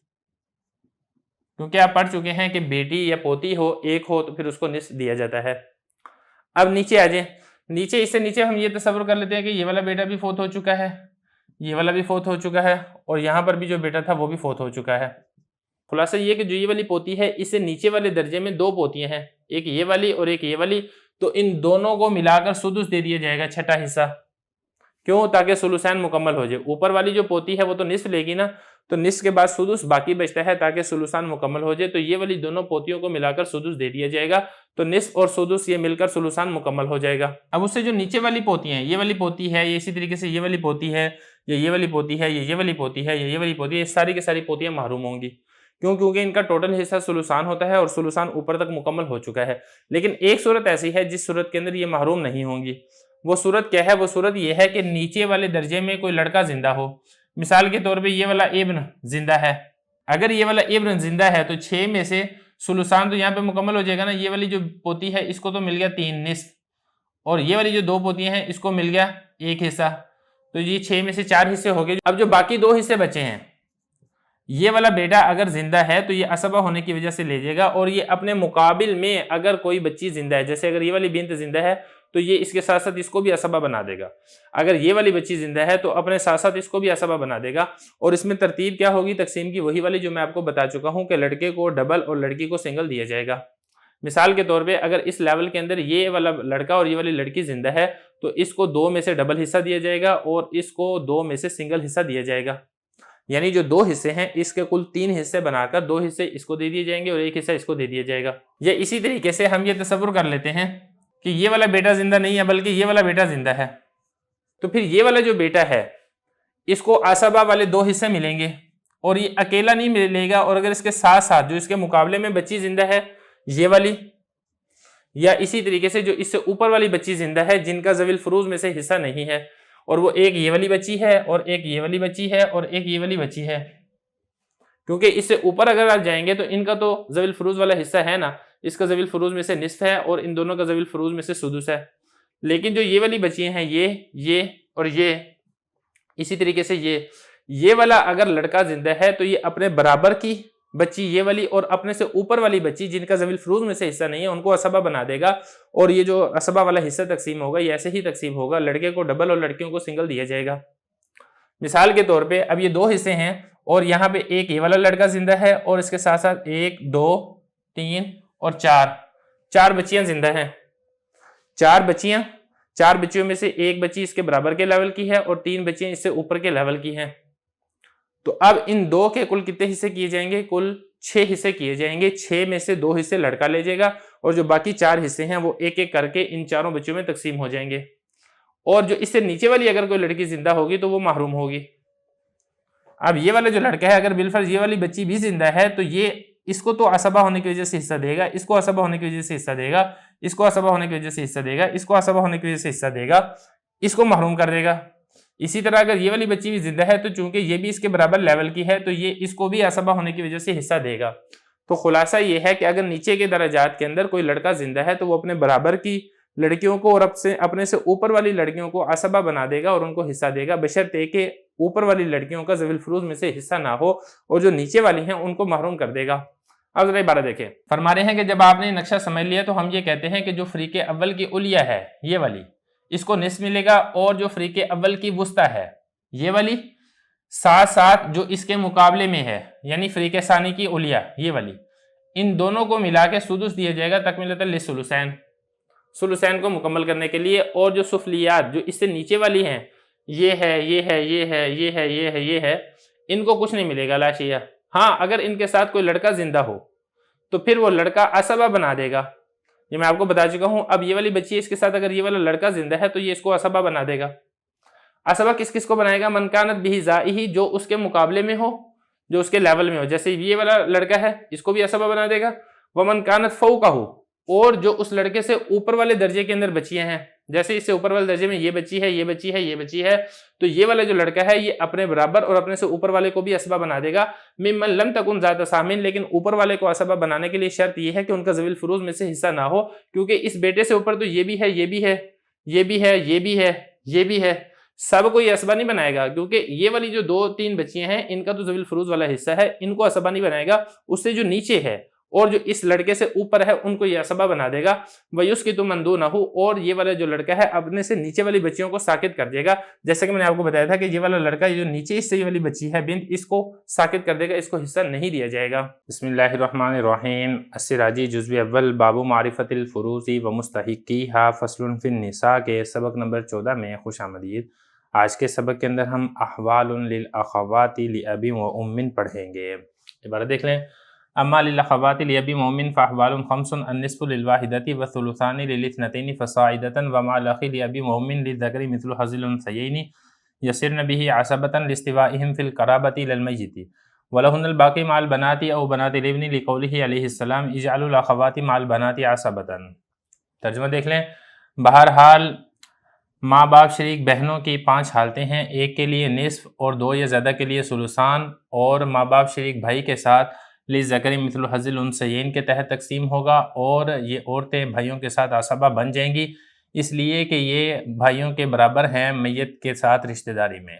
کیونکہ آپ پڑھ چکے ہیں کہ بیٹی یا پوتی ہو ایک ہو تو پھر اس کو نصف دیا جاتا ہے۔ اب نیچے آ جائیں، نیچے اس سے نیچے ہم یہ تصور کر لیتے ہیں کہ یہ والا بیٹا بھی فوت ہو چکا ہے، یہ والا بھی فوت ہو چکا ہے، اور یہاں پر بھی جو بیٹا تھا وہ بھی فوت ہو چکا ہے۔ خلاصہ یہ کہ جو یہ والی پوتی ہے اس سے نیچے والے درجے میں 2 پوتیاں ہیں، ایک یہ والی اور ایک یہ والی، تو ان دونوں کو ملا کر سدس دے دیا جائے گا، چھٹا حصہ۔ کیوں؟ تاکہ ثلثین مکمل ہو جائے۔ اوپر والی جو پوتی ہے وہ تو نصف لے گی نا، تو نصف کے بعد سدس باقی بچتا ہے تاکہ سلوسان مکمل ہو جائے، تو یہ والی دونوں پوتیوں کو ملا کر سدس دے دیا جائے گا، تو نصف اور سدس یہ مل کر سلوسان مکمل ہو جائے گا۔ اب اس سے جو نیچے والی پوتی ہیں، یہ والی پوتی ہے، یہ اسی طریقے سے یہ والی پوتی ہے، یہ والی پوتی ہے، یہ والی پوتی ہے، یہ والی پوتی ہے، یہ ساری کی ساری پوتیاں محروم ہوں گی، کیونکہ ان کا ٹوٹل حصہ سلوسان ہوتا ہے اور سلوسان اوپر تک مکمل ہو چکا ہے۔ لیکن ایک صورت ایسی ہے جس صورت کے اندر یہ محروم نہیں ہوں گی، وہ صورت کیا ہے؟ وہ صورت یہ ہے کہ نیچے والے درجے میں کوئی لڑکا زندہ ہو۔ مثال کے طور پہ یہ والا ابن زندہ ہے، اگر یہ والا ابن زندہ ہے تو 6 میں سے سلوسان تو یہاں پہ مکمل ہو جائے گا نا، یہ والی جو پوتی ہے اس کو تو مل گیا 3 نصف، اور یہ والی جو 2 پوتیاں ہیں اس کو مل گیا 1 حصہ، تو یہ 6 میں سے 4 حصے ہو گئے۔ اب جو باقی 2 حصے بچے ہیں، یہ والا بیٹا اگر زندہ ہے تو یہ عصبہ ہونے کی وجہ سے لے جائے گا، اور یہ اپنے مقابل میں اگر کوئی بچی زندہ ہے، جیسے اگر یہ والی بنت زندہ ہے تو یہ اس کے ساتھ ساتھ اس کو بھی عصبہ بنا دے گا، اگر یہ والی بچی زندہ ہے تو اپنے ساتھ ساتھ اس کو بھی عصبہ بنا دے گا۔ اور اس میں ترتیب کیا ہوگی تقسیم کی؟ وہی والی جو میں آپ کو بتا چکا ہوں کہ لڑکے کو ڈبل اور لڑکی کو سنگل دیا جائے گا۔ مثال کے طور پہ اگر اس لیول کے اندر یہ والا لڑکا اور یہ والی لڑکی زندہ ہے تو اس کو 2 میں سے ڈبل حصہ دیا جائے گا اور اس کو 2 میں سے سنگل حصہ دیا جائے گا، یعنی جو 2 حصے ہیں اس کے کل 3 حصے بنا کر 2 حصے اس کو دے دیے جائیں گے اور 1 حصہ اس کو دے دیا جائے گا۔ یا اسی طریقے سے ہم یہ تصور کر لیتے ہیں کہ یہ والا بیٹا زندہ نہیں ہے بلکہ یہ والا بیٹا زندہ ہے، تو پھر یہ والا جو بیٹا ہے اس کو عصبہ والے 2 حصے ملیں گے، اور یہ اکیلا نہیں ملے گا، اور اگر اس کے ساتھ ساتھ جو اس کے مقابلے میں بچی زندہ ہے یہ والی، یا اسی طریقے سے جو اس سے اوپر والی بچی زندہ ہے جن کا ذوی الفروض میں سے حصہ نہیں ہے، اور وہ ایک یہ والی بچی ہے اور ایک یہ والی بچی ہے اور ایک یہ والی بچی ہے، کیونکہ اس سے اوپر اگر آپ جائیں گے تو ان کا تو ذوی الفروض والا حصہ ہے نا، اس کا ذوی الفروض میں سے نصف ہے اور ان دونوں کا ذوی الفروض میں سے سدس ہے، لیکن جو یہ والی بچیاں ہیں یہ اور یہ، اسی طریقے سے یہ والا اگر لڑکا زندہ ہے تو یہ اپنے برابر کی بچی یہ والی اور اپنے سے اوپر والی بچی جن کا ذوی الفروض میں سے حصہ نہیں ہے ان کو عصبہ بنا دے گا، اور یہ جو عصبہ والا حصہ تقسیم ہوگا یہ ایسے ہی تقسیم ہوگا، لڑکے کو ڈبل اور لڑکیوں کو سنگل دیا جائے گا۔ مثال کے طور پہ اب یہ 2 حصے ہیں اور یہاں پہ ایک یہ والا لڑکا زندہ ہے اور اس کے ساتھ ساتھ 1 2 3 اور 4 بچیاں زندہ ہیں، 4 بچیوں میں سے ایک بچی اس کے برابر کے لیول کی ہے اور 3 بچیاں اس سے اوپر کے لیول کی ہیں، تو اب ان 2 کے کل کتنے حصے کیے جائیں گے؟ کل 6 حصے کیے جائیں گے، 6 میں سے 2 حصے لڑکا لے جائے گا اور جو باقی 4 حصے ہیں وہ ایک ایک کر کے ان 4 بچوں میں تقسیم ہو جائیں گے، اور جو اس سے نیچے والی اگر کوئی لڑکی زندہ ہوگی تو وہ محروم ہوگی۔ اب یہ والا جو لڑکا ہے اگر بالفرض یہ والی بچی بھی زندہ ہے تو یہ اس کو تو عصبہ ہونے کی وجہ سے حصہ دے گا، اس کو عصبہ ہونے کی وجہ سے حصہ دے گا، اس کو عصبہ ہونے کی وجہ سے حصہ دے گا، اس کو عصبہ ہونے کی وجہ سے حصہ دے گا، اس کو محروم کر دے گا۔ اسی طرح اگر یہ والی بچی بھی زندہ ہے تو چونکہ یہ بھی اس کے برابر لیول کی ہے تو یہ اس کو بھی عصبہ ہونے کی وجہ سے حصہ دے گا۔ تو خلاصہ یہ ہے کہ اگر نیچے کے درجات کے اندر کوئی لڑکا زندہ ہے تو وہ اپنے برابر کی لڑکیوں کو اور اپنے سے اوپر والی لڑکیوں کو عصبہ بنا دے گا اور ان کو حصہ دے گا، بشرطے کہ اوپر والی لڑکیوں کا ذوی الفروض میں سے حصہ نہ ہو، اور جو نیچے والی ہیں ان کو محروم کر دے گا۔ اب ذرا عبارت دیکھیں، فرما رہے ہیں کہ جب آپ نے نقشہ سمجھ لیا تو ہم یہ کہتے ہیں کہ جو فریق اول کی علیا ہے یہ والی، اس کو نصف ملے گا، اور جو فریق اول کی وسطی ہے یہ والی، ساتھ ساتھ جو اس کے مقابلے میں ہے یعنی فریق ثانی کی علیا یہ والی، ان دونوں کو ملا کے سدس دیا جائے گا تکملۃ للثلثین، ثلثین کو مکمل کرنے کے لیے، اور جو سفلیات جو اس سے نیچے والی ہیں یہ ہے یہ ہے یہ ہے یہ ہے یہ ہے یہ ہے، ان کو کچھ نہیں ملے گا لا شیء۔ ہاں اگر ان کے ساتھ کوئی لڑکا زندہ ہو تو پھر وہ لڑکا عصبہ بنا دے گا، یہ میں آپ کو بتا چکا ہوں۔ اب یہ والی بچی اس کے ساتھ اگر یہ والا لڑکا زندہ ہے تو یہ اس کو عصبہ بنا دے گا۔ عصبہ کس کس کو بنائے گا؟ من کانت بہ زائہ، جو اس کے مقابلے میں ہو، جو اس کے لیول میں ہو، جیسے یہ والا لڑکا ہے اس کو بھی عصبہ بنا دے گا، ومن کانت فوقہ، اور جو اس لڑکے سے اوپر والے درجے کے اندر بچیاں ہیں، جیسے اس سے اوپر والے درجے میں یہ بچی ہے یہ بچی ہے یہ بچی ہے، تو یہ والا جو لڑکا ہے یہ اپنے برابر اور اپنے سے اوپر والے کو بھی عصبہ بنا دے گا، ممن لم تکن ذات سامن، لیکن اوپر والے کو عصبہ بنانے کے لیے شرط یہ ہے کہ ان کا ذوی الفروض میں سے حصہ نہ ہو، کیونکہ اس بیٹے سے اوپر تو یہ بھی ہے یہ بھی ہے یہ بھی ہے یہ بھی ہے یہ بھی ہے، سب کو یہ عصبہ نہیں بنائے گا، کیونکہ یہ والی جو 2-3 بچیاں ہیں ان کا تو ذوی الفروض والا حصہ ہے، ان کو عصبہ نہیں بنائے گا، اس سے جو نیچے ہے اور جو اس لڑکے سے اوپر ہے ان کو یہ عصبہ بنا دے گا، وَيُسْقِطُ مَن دُونَهُ، اور یہ والا جو لڑکا ہے اپنے سے نیچے والی بچیوں کو ساقط کر دے گا، جیسے کہ میں نے آپ کو بتایا تھا کہ یہ والا لڑکا جو نیچے اس سے یہ والی بچی ہے بنت، اس کو ساقط کر دے گا، اس کو حصہ نہیں دیا جائے گا۔ بسم اللہ الرحمن الرحیم۔ السراجی جزو اول باب معرفت الفروض و مستحقیہا فصل فی النساء کے سبق نمبر 14 میں خوش آمدید۔ آج کے سبق کے اندر ہم احوال للاخوات لأب و ام پڑھیں گے۔ عبارت دیکھ لیں۔ اما للاخوات لأب و ام فاحوال خمس النصف للواحدۃ والثلثان للاثنتین فصاعدۃ ومع الاخ لأب و ام للذکر مثل حظ الانثیین یسرن به عصبۃ لاستوائهم فی القرابۃ للمیت ولہن الباقی مع البنات او بنات الابن لقولہ علیہ السلام اجعلوا الاخوات مع البنات عصبۃ۔ ترجمہ دیکھ لیں۔ بہرحال ماں باپ شریک بہنوں کی 5 حالتیں ہیں، ایک کے لیے نصف اور 2 یا زیادہ کے لیے ثلثان، اور ماں باپ شریک بھائی کے ساتھ للذکر مثل حظ الانثیین کے تحت تقسیم ہوگا، اور یہ عورتیں بھائیوں کے ساتھ عصبہ بن جائیں گی اس لیے کہ یہ بھائیوں کے برابر ہیں میت کے ساتھ رشتہ داری میں،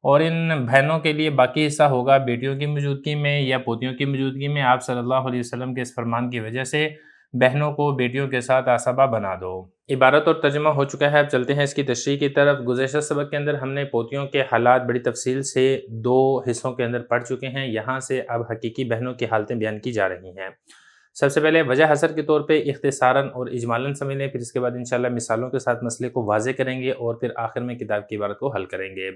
اور ان بہنوں کے لیے باقی حصہ ہوگا بیٹیوں کی موجودگی میں یا پوتیوں کی موجودگی میں۔ آپ صلی اللہ علیہ وسلم کے اس فرمان کی وجہ سے بہنوں کو بیٹیوں کے ساتھ عصبہ بنا دو۔ عبارت اور ترجمہ ہو چکا ہے، اب چلتے ہیں اس کی تشریح کی طرف۔ گزشتہ سبق کے اندر ہم نے پوتیوں کے حالات بڑی تفصیل سے 2 حصوں کے اندر پڑھ چکے ہیں، یہاں سے اب حقیقی بہنوں کی حالتیں بیان کی جا رہی ہیں۔ سب سے پہلے وجہ حصر کے طور پہ اختصاراً اور اجمالاً سمجھ لیں، پھر اس کے بعد انشاءاللہ مثالوں کے ساتھ مسئلے کو واضح کریں گے اور پھر آخر میں کتاب کی عبارت کو حل کریں گے۔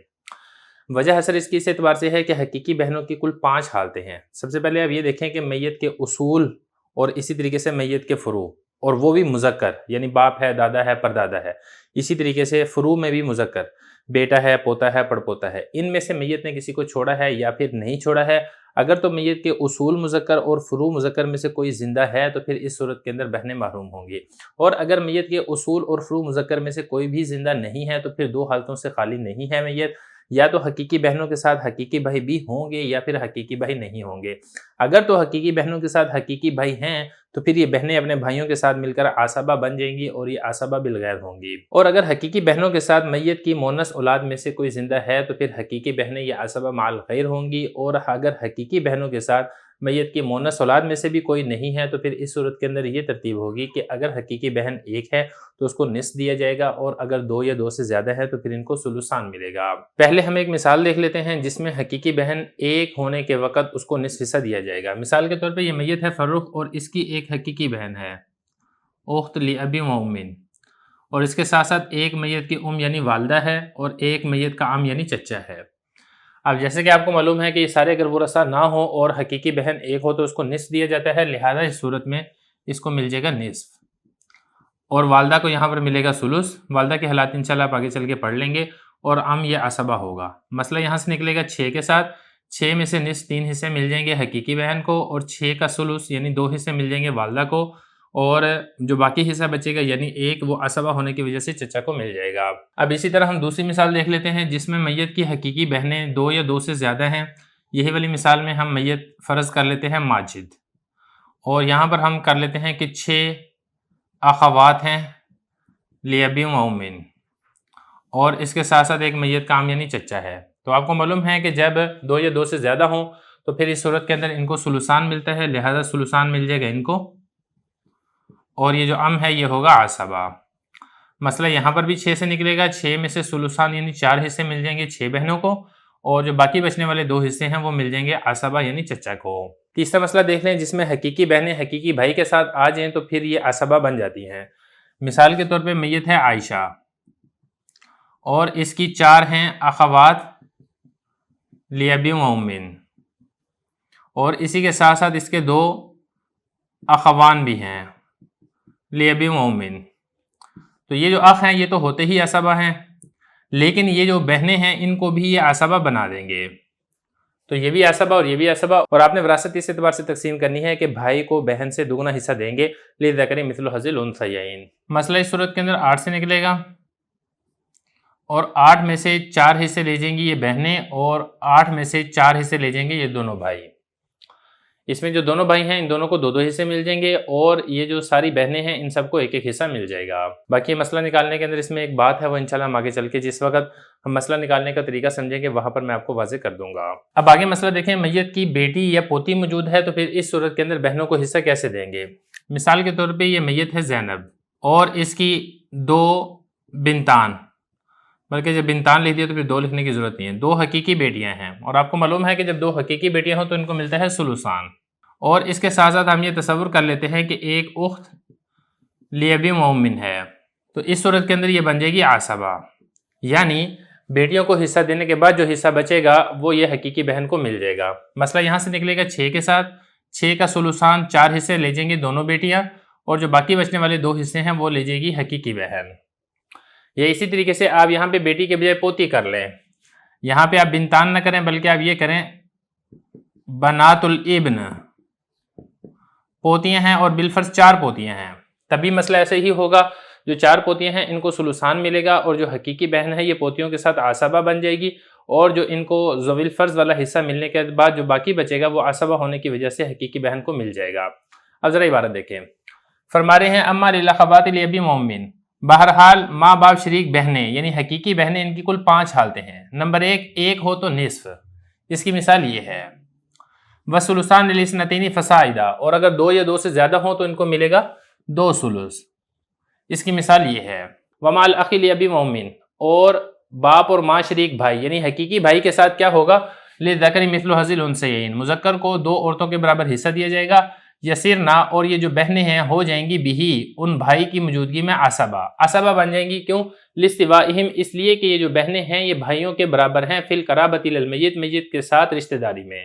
وجہ حصر اس کی اس اعتبار سے ہے کہ حقیقی بہنوں کی کل 5 حالتیں ہیں۔ سب سے پہلے اب یہ دیکھیں کہ میت کے اصول اور اسی طریقے سے میت کے فروع، اور وہ بھی مذکر، یعنی باپ ہے، دادا ہے، پردادا ہے، اسی طریقے سے فروع میں بھی مذکر، بیٹا ہے، پوتا ہے، پڑپوتا ہے۔ ان میں سے میت نے کسی کو چھوڑا ہے یا پھر نہیں چھوڑا ہے، اگر تو میت کے اصول مذکر اور فروع مذکر میں سے کوئی زندہ ہے تو پھر اس صورت کے اندر بہنیں محروم ہوں گی، اور اگر میت کے اصول اور فروع مذکر میں سے کوئی بھی زندہ نہیں ہے تو پھر 2 حالتوں سے خالی نہیں ہے میت، یا تو حقیقی بہنوں کے ساتھ حقیقی بھائی بھی ہوں گے یا پھر حقیقی بھائی نہیں ہوں گے۔ اگر تو حقیقی بہنوں کے ساتھ حقیقی بھائی ہیں تو پھر یہ بہنیں اپنے بھائیوں کے ساتھ مل کر عصبہ بن جائیں گی اور یہ عصبہ بالغیر ہوں گی، اور اگر حقیقی بہنوں کے ساتھ میت کی مونس اولاد میں سے کوئی زندہ ہے تو پھر حقیقی بہنیں یہ عصبہ مع الغیر ہوں گی، اور اگر حقیقی بہنوں کے ساتھ میت کی مونس اولاد میں سے بھی کوئی نہیں ہے تو پھر اس صورت کے اندر یہ ترتیب ہوگی کہ اگر حقیقی بہن ایک ہے تو اس کو نصف دیا جائے گا، اور اگر 2 یا 2 سے زیادہ ہے تو پھر ان کو ثلثان ملے گا۔ پہلے ہم ایک مثال دیکھ لیتے ہیں جس میں حقیقی بہن ایک ہونے کے وقت اس کو نصف حصہ دیا جائے گا۔ مثال کے طور پہ یہ میت ہے فرخ، اور اس کی ایک حقیقی بہن ہے اخت لأب و ام، اور اس کے ساتھ ساتھ ایک میت کی یعنی والدہ ہے، اور ایک میت کا عم یعنی چچا ہے۔ اب جیسے کہ آپ کو معلوم ہے کہ یہ سارے اگر ورثہ نہ ہو اور حقیقی بہن ایک ہو تو اس کو نصف دیا جاتا ہے، لہذا اس صورت میں اس کو مل جائے گا نصف، اور والدہ کو یہاں پر ملے گا ثلث۔ والدہ کے حالات انشاءاللہ آپ آگے چل کے پڑھ لیں گے، اور عم یہ عصبہ ہوگا۔ مسئلہ یہاں سے نکلے گا 6 کے ساتھ، 6 میں سے نصف 3 حصے مل جائیں گے حقیقی بہن کو، اور 6 کا ثلث یعنی 2 حصے مل جائیں گے والدہ کو، اور جو باقی حصہ بچے گا یعنی 1 وہ عصبہ ہونے کی وجہ سے چچا کو مل جائے گا۔ اب اسی طرح ہم دوسری مثال دیکھ لیتے ہیں جس میں میت کی حقیقی بہنیں 2 یا 2 سے زیادہ ہیں۔ یہی والی مثال میں ہم میت فرض کر لیتے ہیں ماجد، اور یہاں پر ہم کر لیتے ہیں کہ 6 اخوات ہیں لأب و ام، اور اس کے ساتھ ساتھ ایک میت کا عم یعنی چچا ہے۔ تو آپ کو معلوم ہے کہ جب 2 یا 2 سے زیادہ ہوں تو پھر اس صورت کے اندر ان کو ثلثان ملتا ہے، لہذا ثلثان مل جائے گا ان کو، اور یہ جو عم ہے یہ ہوگا عصبہ۔ مسئلہ یہاں پر بھی 6 سے نکلے گا، 6 میں سے ثلثان یعنی 4 حصے مل جائیں گے 6 بہنوں کو، اور جو باقی بچنے والے 2 حصے ہیں وہ مل جائیں گے عصبہ یعنی چچا کو۔ تیسرا مسئلہ دیکھ لیں جس میں حقیقی بہنیں حقیقی بھائی کے ساتھ آ جائیں تو پھر یہ عصبہ بن جاتی ہیں۔ مثال کے طور پہ میت ہے عائشہ، اور اس کی 4 ہیں اخوات لأب و ام، اور اسی کے ساتھ ساتھ اس کے 2 اخوان بھی ہیں لأب و ام۔ تو یہ جو اخ ہیں یہ تو ہوتے ہی عصبہ ہیں، لیکن یہ جو بہنیں ہیں ان کو بھی یہ عصبہ بنا دیں گے، تو یہ بھی عصبہ اور یہ بھی عصبہ، اور آپ نے وراثت اس اعتبار سے تقسیم کرنی ہے کہ بھائی کو بہن سے دگنا حصہ دیں گے، للذکر مثل حظ الانثیین۔ مسئلہ اس صورت کے اندر 8 سے نکلے گا، اور 8 میں سے 4 حصے لے جائیں گی یہ بہنیں، اور 8 میں سے 4 حصے لے جائیں گے یہ دونوں بھائی۔ اس میں جو دونوں بھائی ہیں ان دونوں کو 2 حصے مل جائیں گے، اور یہ جو ساری بہنیں ہیں ان سب کو 1 حصہ مل جائے گا۔ باقی مسئلہ نکالنے کے اندر اس میں ایک بات ہے، وہ انشاءاللہ ہم آگے چل کے جس وقت ہم مسئلہ نکالنے کا طریقہ سمجھیں گے وہاں پر میں آپ کو واضح کر دوں گا۔ اب آگے مسئلہ دیکھیں، میت کی بیٹی یا پوتی موجود ہے تو پھر اس صورت کے اندر بہنوں کو حصہ کیسے دیں گے؟ مثال کے طور پہ یہ میت ہے زینب، اور اس کی 2 بنتان، بلکہ جب بنتان لکھ دیا تو پھر 2 لکھنے کی ضرورت نہیں ہے، 2 حقیقی بیٹیاں ہیں، اور آپ کو معلوم ہے کہ جب 2 حقیقی بیٹیاں ہوں تو ان کو ملتا ہے ثلثان، اور اس کے ساتھ ساتھ ہم یہ تصور کر لیتے ہیں کہ ایک اخت لأب و ام ہے، تو اس صورت کے اندر یہ بن جائے گی عصبہ، یعنی بیٹیوں کو حصہ دینے کے بعد جو حصہ بچے گا وہ یہ حقیقی بہن کو مل جائے گا۔ مسئلہ یہاں سے نکلے گا 6 کے ساتھ، 6 کا ثلثان 4 حصے لے جائیں گے دونوں بیٹیاں، اور جو باقی بچنے والے 2 حصے ہیں وہ لے جائے گی حقیقی بہن۔ یا اسی طریقے سے آپ یہاں پہ بیٹی کے بجائے پوتی کر لیں، یہاں پہ آپ بنتان نہ کریں بلکہ آپ یہ کریں بنات الابن، پوتیاں ہیں اور بالفرض 4 پوتیاں ہیں، تبھی مسئلہ ایسے ہی ہوگا۔ جو 4 پوتیاں ہیں ان کو ثلثان ملے گا، اور جو حقیقی بہن ہے یہ پوتیوں کے ساتھ عصبہ بن جائے گی، اور جو ان کو ذوی الفرض والا حصہ ملنے کے بعد جو باقی بچے گا وہ عصبہ ہونے کی وجہ سے حقیقی بہن کو مل جائے گا۔ اب ذرا عبارت دیکھیں، فرما رہے ہیں اما للاخوات لابی مومن، بہرحال ماں باپ شریک بہنیں یعنی حقیقی بہنیں ان کی کل 5 حالتیں ہیں۔ نمبر 1، ایک ہو تو نصف، اس کی مثال یہ ہے وثلثان للاثنتین فصاعدا، اور اگر 2 یا 2 سے زیادہ ہوں تو ان کو ملے گا 2 ثلث، اس کی مثال یہ ہے ومع الاخ لابی مومن، اور باپ اور ماں شریک بھائی یعنی حقیقی بھائی کے ساتھ کیا ہوگا للذکر مثل حظ الانثیین، مذکر کو 2 عورتوں کے برابر حصہ دیا جائے گا، یسرنا، اور یہ جو بہنیں ہیں ہو جائیں گی بہی، ان بھائی کی موجودگی میں عصبہ بن جائیں گی، کیوں؟ لاستوائہم، اس لیے کہ یہ جو بہنیں ہیں یہ بھائیوں کے برابر ہیں، فی القرابۃ للمیت، میت کے ساتھ رشتہ داری میں،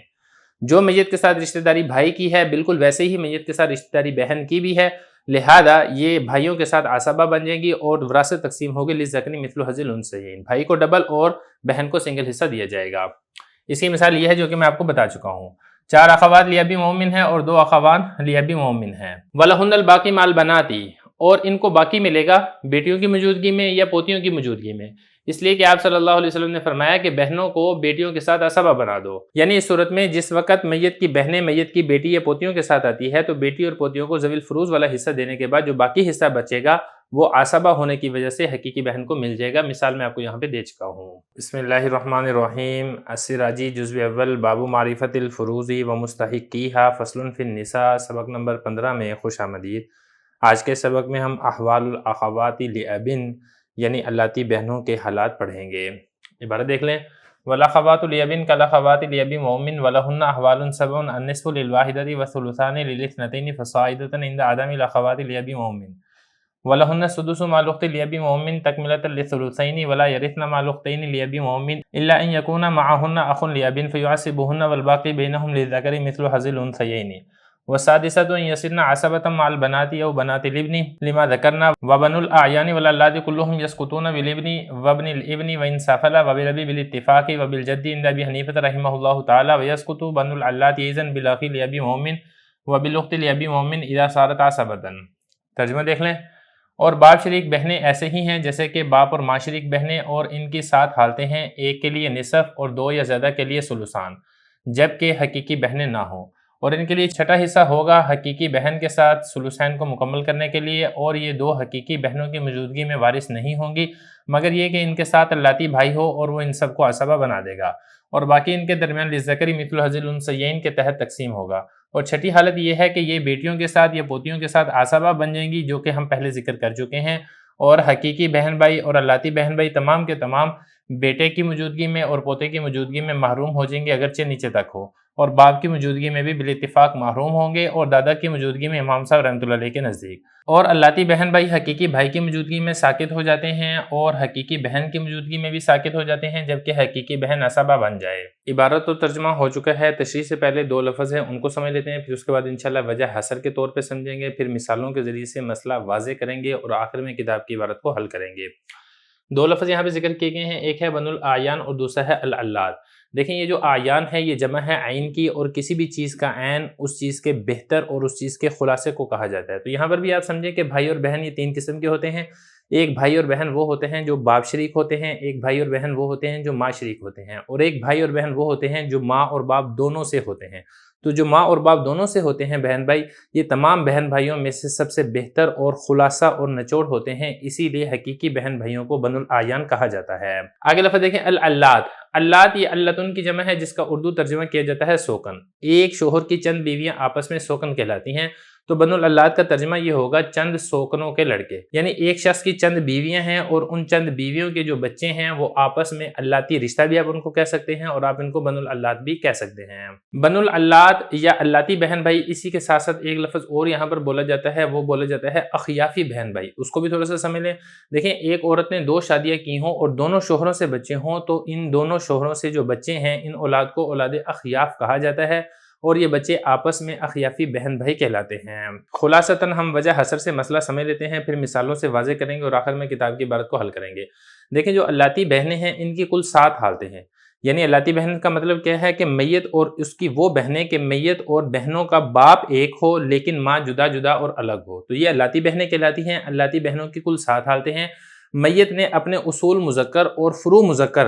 جو میت کے ساتھ رشتہ داری بھائی کی ہے بالکل ویسے ہی میت کے ساتھ رشتہ داری بہن کی بھی ہے، لہذا یہ بھائیوں کے ساتھ عصبہ بن جائیں گی اور وراثت تقسیم ہوگی للذکر مثل حظ الانثیین، بھائی کو ڈبل اور بہن کو سنگل حصہ دیا جائے گا۔ اس کی مثال یہ ہے جو کہ میں آپ کو بتا چکا ہوں، 4 اخوات لابی مومن ہیں اور 2 اخوان لابی مومن ہیں، وَلَهُنَّ الْبَاقِي مَعَ الْبَنَاتِ، اور ان کو باقی ملے گا بیٹیوں کی موجودگی میں یا پوتیوں کی موجودگی میں، اس لیے کہ آپ صلی اللہ علیہ وسلم نے فرمایا کہ بہنوں کو بیٹیوں کے ساتھ عصبہ بنا دو، یعنی اس صورت میں جس وقت میت کی بہنیں میت کی بیٹی یا پوتیوں کے ساتھ آتی ہے تو بیٹی اور پوتیوں کو ذوی الفروض والا حصہ دینے کے بعد جو باقی حصہ بچے گا وہ عصبہ ہونے کی وجہ سے حقیقی بہن کو مل جائے گا۔ مثال میں آپ کو یہاں پہ دے چکا ہوں۔ بسم اللہ الرحمن الرحیم، السراجی جزو اول، باب معرفت الفروض و مستحقیہا، فصل فی النساء، سبق نمبر 15 میں خوش آمدید۔ آج کے سبق میں ہم احوال الاخوات لابن یعنی اللاتی بہنوں کے حالات پڑھیں گے۔ عبارت دیکھ لیں، والاخوات لابن کالاخوات لابی مومن ولہن احوال سبع، النصف للواحدۃ والثلثان للاثنتین فصاعدۃ عند عدم الاخوات لابی مومن، ولہن السدس مع الاخت لابی مومن تکملۃ للثلثین، ولا یرثن مع الاختین لابی مومن الا ان یکون معہن اخ لاب فیعصبہن والباقی بینہم للذکر مثل حظ الانثیین، والسادسۃ ان یصرن عصبۃ مع البنات او بنات الابن لما ذکرنا، وبن الاعیان والاولاد کلهم یسقطون بالابن وابن الابن وان سافل وبالابی بالاتفاق وبالجد عند ابی حنیفہ رحمہ اللہ تعالی، ویسقط بن العلات ایضا بالاخ لابی مومن وبالاخت لابی مومن اذا صارت عصبۃ۔ ترجمہ دیکھ لیں، اور باپ شریک بہنیں ایسے ہی ہیں جیسے کہ باپ اور ماں شریک بہنیں، اور ان کی 7 حالتیں ہیں، ایک کے لیے نصف اور 2 یا زیادہ کے لیے ثلثان، جبکہ حقیقی بہنیں نہ ہوں، اور ان کے لیے چھٹا حصہ ہوگا حقیقی بہن کے ساتھ ثلثین کو مکمل کرنے کے لیے، اور یہ 2 حقیقی بہنوں کی موجودگی میں وارث نہیں ہوں گی مگر یہ کہ ان کے ساتھ اللاتی بھائی ہو اور وہ ان سب کو عصبہ بنا دے گا، اور باقی ان کے درمیان للذکر مثل حظ الانثیین کے تحت تقسیم ہوگا۔ اور چھٹی حالت یہ ہے کہ یہ بیٹیوں کے ساتھ یا پوتیوں کے ساتھ عصبہ بن جائیں گی، جو کہ ہم پہلے ذکر کر چکے ہیں، اور حقیقی بہن بھائی اور اللاتی بہن بھائی تمام کے تمام بیٹے کی موجودگی میں اور پوتے کی موجودگی میں محروم ہو جائیں گے اگرچہ نیچے تک ہو، اور باپ کی موجودگی میں بھی بالاتفاق محروم ہوں گے، اور دادا کی موجودگی میں امام صاحب رحمۃ اللہ علیہ کے نزدیک، اور اللاتی بہن بھائی حقیقی بھائی کی موجودگی میں ساقط ہو جاتے ہیں اور حقیقی بہن کی موجودگی میں بھی ساقط ہو جاتے ہیں جبکہ حقیقی بہن عصبہ بن جائے۔ عبارت و ترجمہ ہو چکا ہے، تشریح سے پہلے 2 لفظ ہیں ان کو سمجھ لیتے ہیں، پھر اس کے بعد انشاءاللہ وجہ حصر کے طور پہ سمجھیں گے، پھر مثالوں کے ذریعے سے مسئلہ واضح کریں گے اور آخر میں کتاب کی عبارت کو حل کریں گے۔ 2 لفظ یہاں پہ ذکر کیے گئے ہیں، ایک ہے بن الاعیان اور دوسرا ہے العلات۔ دیکھیں یہ جو اعیان ہے یہ جمع ہے عین کی، اور کسی بھی چیز کا عین اس چیز کے بہتر اور اس چیز کے خلاصے کو کہا جاتا ہے۔ تو یہاں پر بھی آپ سمجھیں کہ بھائی اور بہن یہ 3 قسم کے ہوتے ہیں، ایک بھائی اور بہن وہ ہوتے ہیں جو باپ شریک ہوتے ہیں، ایک بھائی اور بہن وہ ہوتے ہیں جو ماں شریک ہوتے ہیں، اور ایک بھائی اور بہن وہ ہوتے ہیں جو ماں اور باپ دونوں سے ہوتے ہیں۔ تو جو ماں اور باپ دونوں سے ہوتے ہیں بہن بھائی، یہ تمام بہن بھائیوں میں سے سب سے بہتر اور خلاصہ اور نچوڑ ہوتے ہیں، اسی لیے حقیقی بہن بھائیوں کو بن الاعیان کہا جاتا ہے۔ آگے لفظ دیکھیں العلات۔ اللات یہ اللتن کی جمع ہے جس کا اردو ترجمہ کیا جاتا ہے سوکن۔ ایک شوہر کی چند بیویاں آپس میں سوکن کہلاتی ہیں، تو بنو الالات کا ترجمہ یہ ہوگا چند سوکنوں کے لڑکے، یعنی ایک شخص کی چند بیویاں ہیں اور ان چند بیویوں کے جو بچے ہیں وہ آپس میں اللاتی رشتہ بھی آپ ان کو کہہ سکتے ہیں اور آپ ان کو بنو الالات بھی کہہ سکتے ہیں۔ بنو الالات یا اللاتی بہن بھائی، اسی کے ساتھ ساتھ ایک لفظ اور یہاں پر بولا جاتا ہے، وہ بولا جاتا ہے اخیافی بہن بھائی، اس کو بھی تھوڑا سا سمجھ لیں۔ دیکھیں ایک عورت نے 2 شادیاں کی ہوں اور دونوں شوہروں سے بچے ہوں تو ان دونوں شوہروں سے جو بچے ہیں ان اولاد کو اولاد اخیاف کہا جاتا ہے اور یہ بچے آپس میں اخیافی بہن بھائی کہلاتے ہیں۔ خلاصتاً ہم وجہ حصر سے مسئلہ سمجھ لیتے ہیں، پھر مثالوں سے واضح کریں گے اور آخر میں کتاب کی عبارت کو حل کریں گے۔ دیکھیں جو اللاتی بہنیں ہیں ان کی کل 7 حالتیں ہیں، یعنی اللاتی بہن کا مطلب کیا ہے کہ میت اور اس کی وہ بہنیں کہ میت اور بہنوں کا باپ ایک ہو لیکن ماں جدا جدا اور الگ ہو، تو یہ اللاتی بہنیں کہلاتی ہیں۔ اللاتی بہنوں کی کل 7 حالتیں ہیں۔ میت نے اپنے اصول مذکر اور فروع مذکر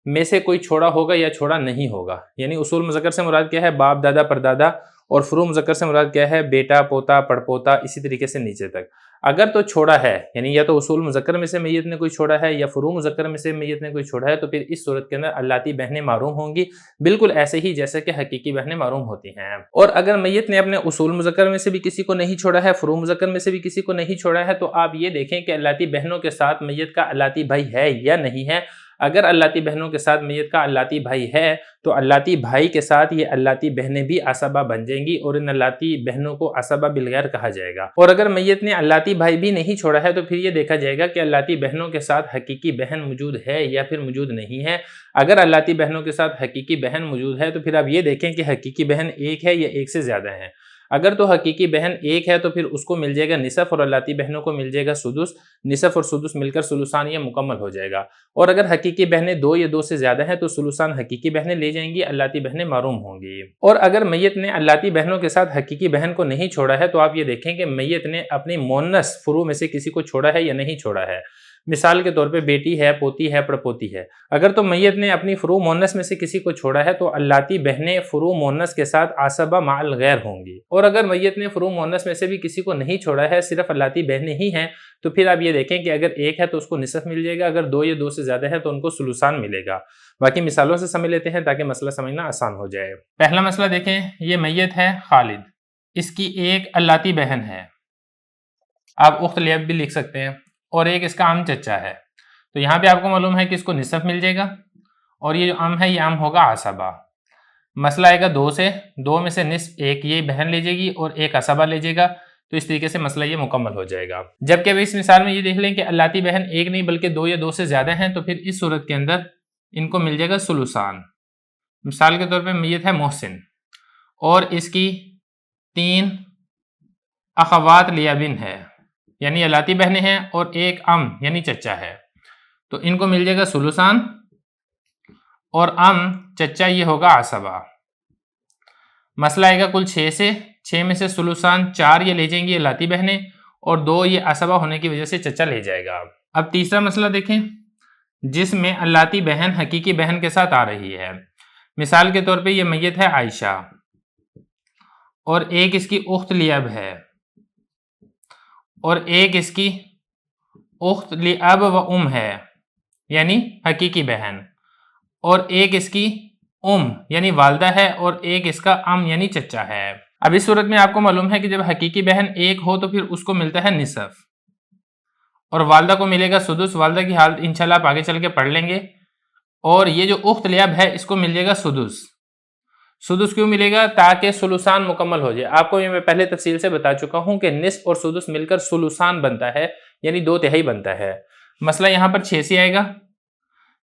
میں سے کوئی چھوڑا ہوگا یا چھوڑا نہیں ہوگا، یعنی اصول مذکر سے مراد کیا ہے؟ باپ دادا پردادا، اور فروع مذکر سے مراد کیا ہے؟ بیٹا پوتا پڑپوتا، اسی طریقے سے نیچے تک۔ اگر تو چھوڑا ہے، یعنی یا تو اصول مذکر میں سے میت نے کوئی چھوڑا ہے یا فروع مذکر میں سے میت نے کوئی چھوڑا ہے، تو پھر اس صورت کے اندر اللاتی بہنیں معروم ہوں گی، بالکل ایسے ہی جیسے کہ حقیقی بہنیں معروم ہوتی ہیں۔ اور اگر میت نے اپنے اصول مذکر میں سے بھی کسی کو نہیں چھوڑا ہے، فروع مذکر میں سے بھی کسی کو نہیں چھوڑا ہے، تو آپ یہ دیکھیں کہ اللاتی بہنوں کے ساتھ میت کا اللاتی بھائی ہے یا نہیں ہے۔ اگر اللاتی بہنوں کے ساتھ میت کا اللاتی بھائی ہے تو اللاتی بھائی کے ساتھ یہ اللاتی بہنیں بھی عصبہ بن جائیں گی اور ان اللاتی بہنوں کو عصبہ بالغیر کہا جائے گا۔ اور اگر میت نے اللاتی بھائی بھی نہیں چھوڑا ہے تو پھر یہ دیکھا جائے گا کہ اللاتی بہنوں کے ساتھ حقیقی بہن موجود ہے یا پھر موجود نہیں ہے۔ اگر اللاتی بہنوں کے ساتھ حقیقی بہن موجود ہے تو پھر آپ یہ دیکھیں کہ حقیقی بہن ایک ہے یا ایک سے زیادہ ہے۔ اگر تو حقیقی بہن ایک ہے تو پھر اس کو مل جائے گا نصف اور اللاتی بہنوں کو مل جائے گا سدس، نصف اور سدس مل کر ثلثان یہ مکمل ہو جائے گا۔ اور اگر حقیقی بہنیں 2 یا 2 سے زیادہ ہیں تو ثلثان حقیقی بہنیں لے جائیں گی، اللاتی بہنیں معروم ہوں گی۔ اور اگر میت نے اللاتی بہنوں کے ساتھ حقیقی بہن کو نہیں چھوڑا ہے تو آپ یہ دیکھیں کہ میت نے اپنی مونس فروع میں سے کسی کو چھوڑا ہے یا نہیں چھوڑا ہے۔ مثال کے طور پہ بیٹی ہے، پوتی ہے، پڑپوتی ہے۔ اگر تو میت نے اپنی فروع مونس میں سے کسی کو چھوڑا ہے تو اللاتی بہنیں فروع مونس کے ساتھ عصبہ مع الغیر ہوں گی۔ اور اگر میت نے فروع مونس میں سے بھی کسی کو نہیں چھوڑا ہے، صرف اللاتی بہنیں ہی ہیں، تو پھر آپ یہ دیکھیں کہ اگر ایک ہے تو اس کو نصف مل جائے گا، اگر 2 یا 2 سے زیادہ ہے تو ان کو ثلثان ملے گا۔ باقی مثالوں سے سمجھ لیتے ہیں تاکہ مسئلہ سمجھنا آسان ہو جائے۔ پہلا مسئلہ دیکھیں، یہ میت ہے خالد، اس کی ایک اللاتی بہن ہے، آپ اخت لیب بھی لکھ سکتے ہیں، اور ایک اس کا عم چچا ہے۔ تو یہاں پہ آپ کو معلوم ہے کہ اس کو نصف مل جائے گا اور یہ جو عم ہے یہ عم ہوگا عصبہ۔ مسئلہ آئے گا 2 سے، 2 میں سے نصف ایک یہ بہن لے جائے گی اور ایک عصبہ لے جائے گا، تو اس طریقے سے مسئلہ یہ مکمل ہو جائے گا۔ جبکہ اب اس مثال میں یہ دیکھ لیں کہ اللاتی بہن ایک نہیں بلکہ 2 یا 2 سے زیادہ ہیں، تو پھر اس صورت کے اندر ان کو مل جائے گا ثلثان۔ مثال کے طور پہ میت ہے محسن اور اس کی 3 اخوات لیابن ہے، یعنی اللاتی بہنیں ہیں، اور ایک عم یعنی چچا ہے، تو ان کو مل جائے گا ثلثان اور عم چچا یہ ہوگا عصبہ۔ مسئلہ آئے گا کل 6 سے، 6 میں سے ثلثان 4 یہ لے جائیں گی اللاتی بہنیں اور 2 یہ عصبہ ہونے کی وجہ سے چچا لے جائے گا۔ اب تیسرا مسئلہ دیکھیں جس میں اللاتی بہن حقیقی بہن کے ساتھ آ رہی ہے۔ مثال کے طور پہ یہ میت ہے عائشہ اور ایک اس کی اخت لیب ہے اور ایک اس کی اخت لیب و ام ہے یعنی حقیقی بہن، اور ایک اس کی یعنی والدہ ہے اور ایک اس کا عم یعنی چچا ہے۔ اب اس صورت میں آپ کو معلوم ہے کہ جب حقیقی بہن ایک ہو تو پھر اس کو ملتا ہے نصف اور والدہ کو ملے گا سدس۔ والدہ کی حالت انشاءاللہ آپ آگے چل کے پڑھ لیں گے۔ اور یہ جو اخت لیب ہے اس کو مل جائے گا سدس۔ سدس کیوں ملے گا؟ تاکہ ثلثان مکمل ہو جائے۔ آپ کو یہ میں پہلے تفصیل سے بتا چکا ہوں کہ نصف اور سدس مل کر ثلثان بنتا ہے، یعنی 2/3 بنتا ہے۔ مسئلہ یہاں پر 6 سے آئے گا،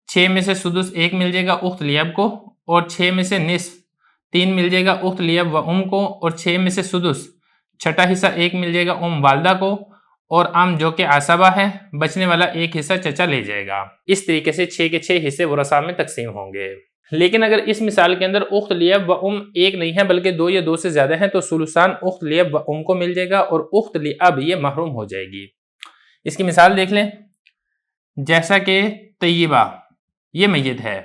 6 میں سے سدس 1 مل جائے گا اخت لیب کو، اور 6 میں سے نصف 3 مل جائے گا اخت لیب و ام کو، اور 6 میں سے سدس چھٹا حصہ 1 مل جائے گا والدہ کو، اور عم جو کہ عصبہ ہے بچنے والا ایک حصہ چچا لے جائے گا۔ اس طریقے سے 6 کے 6 حصے ورثاء میں تقسیم ہوں گے۔ لیکن اگر اس مثال کے اندر اخت لیب و ام ایک نہیں ہے بلکہ 2 یا 2 سے زیادہ ہیں تو ثلثان اخت لیب و ام کو مل جائے گا اور اخت لیب یہ محروم ہو جائے گی۔ اس کی مثال دیکھ لیں، جیسا کہ طیبہ یہ میت ہے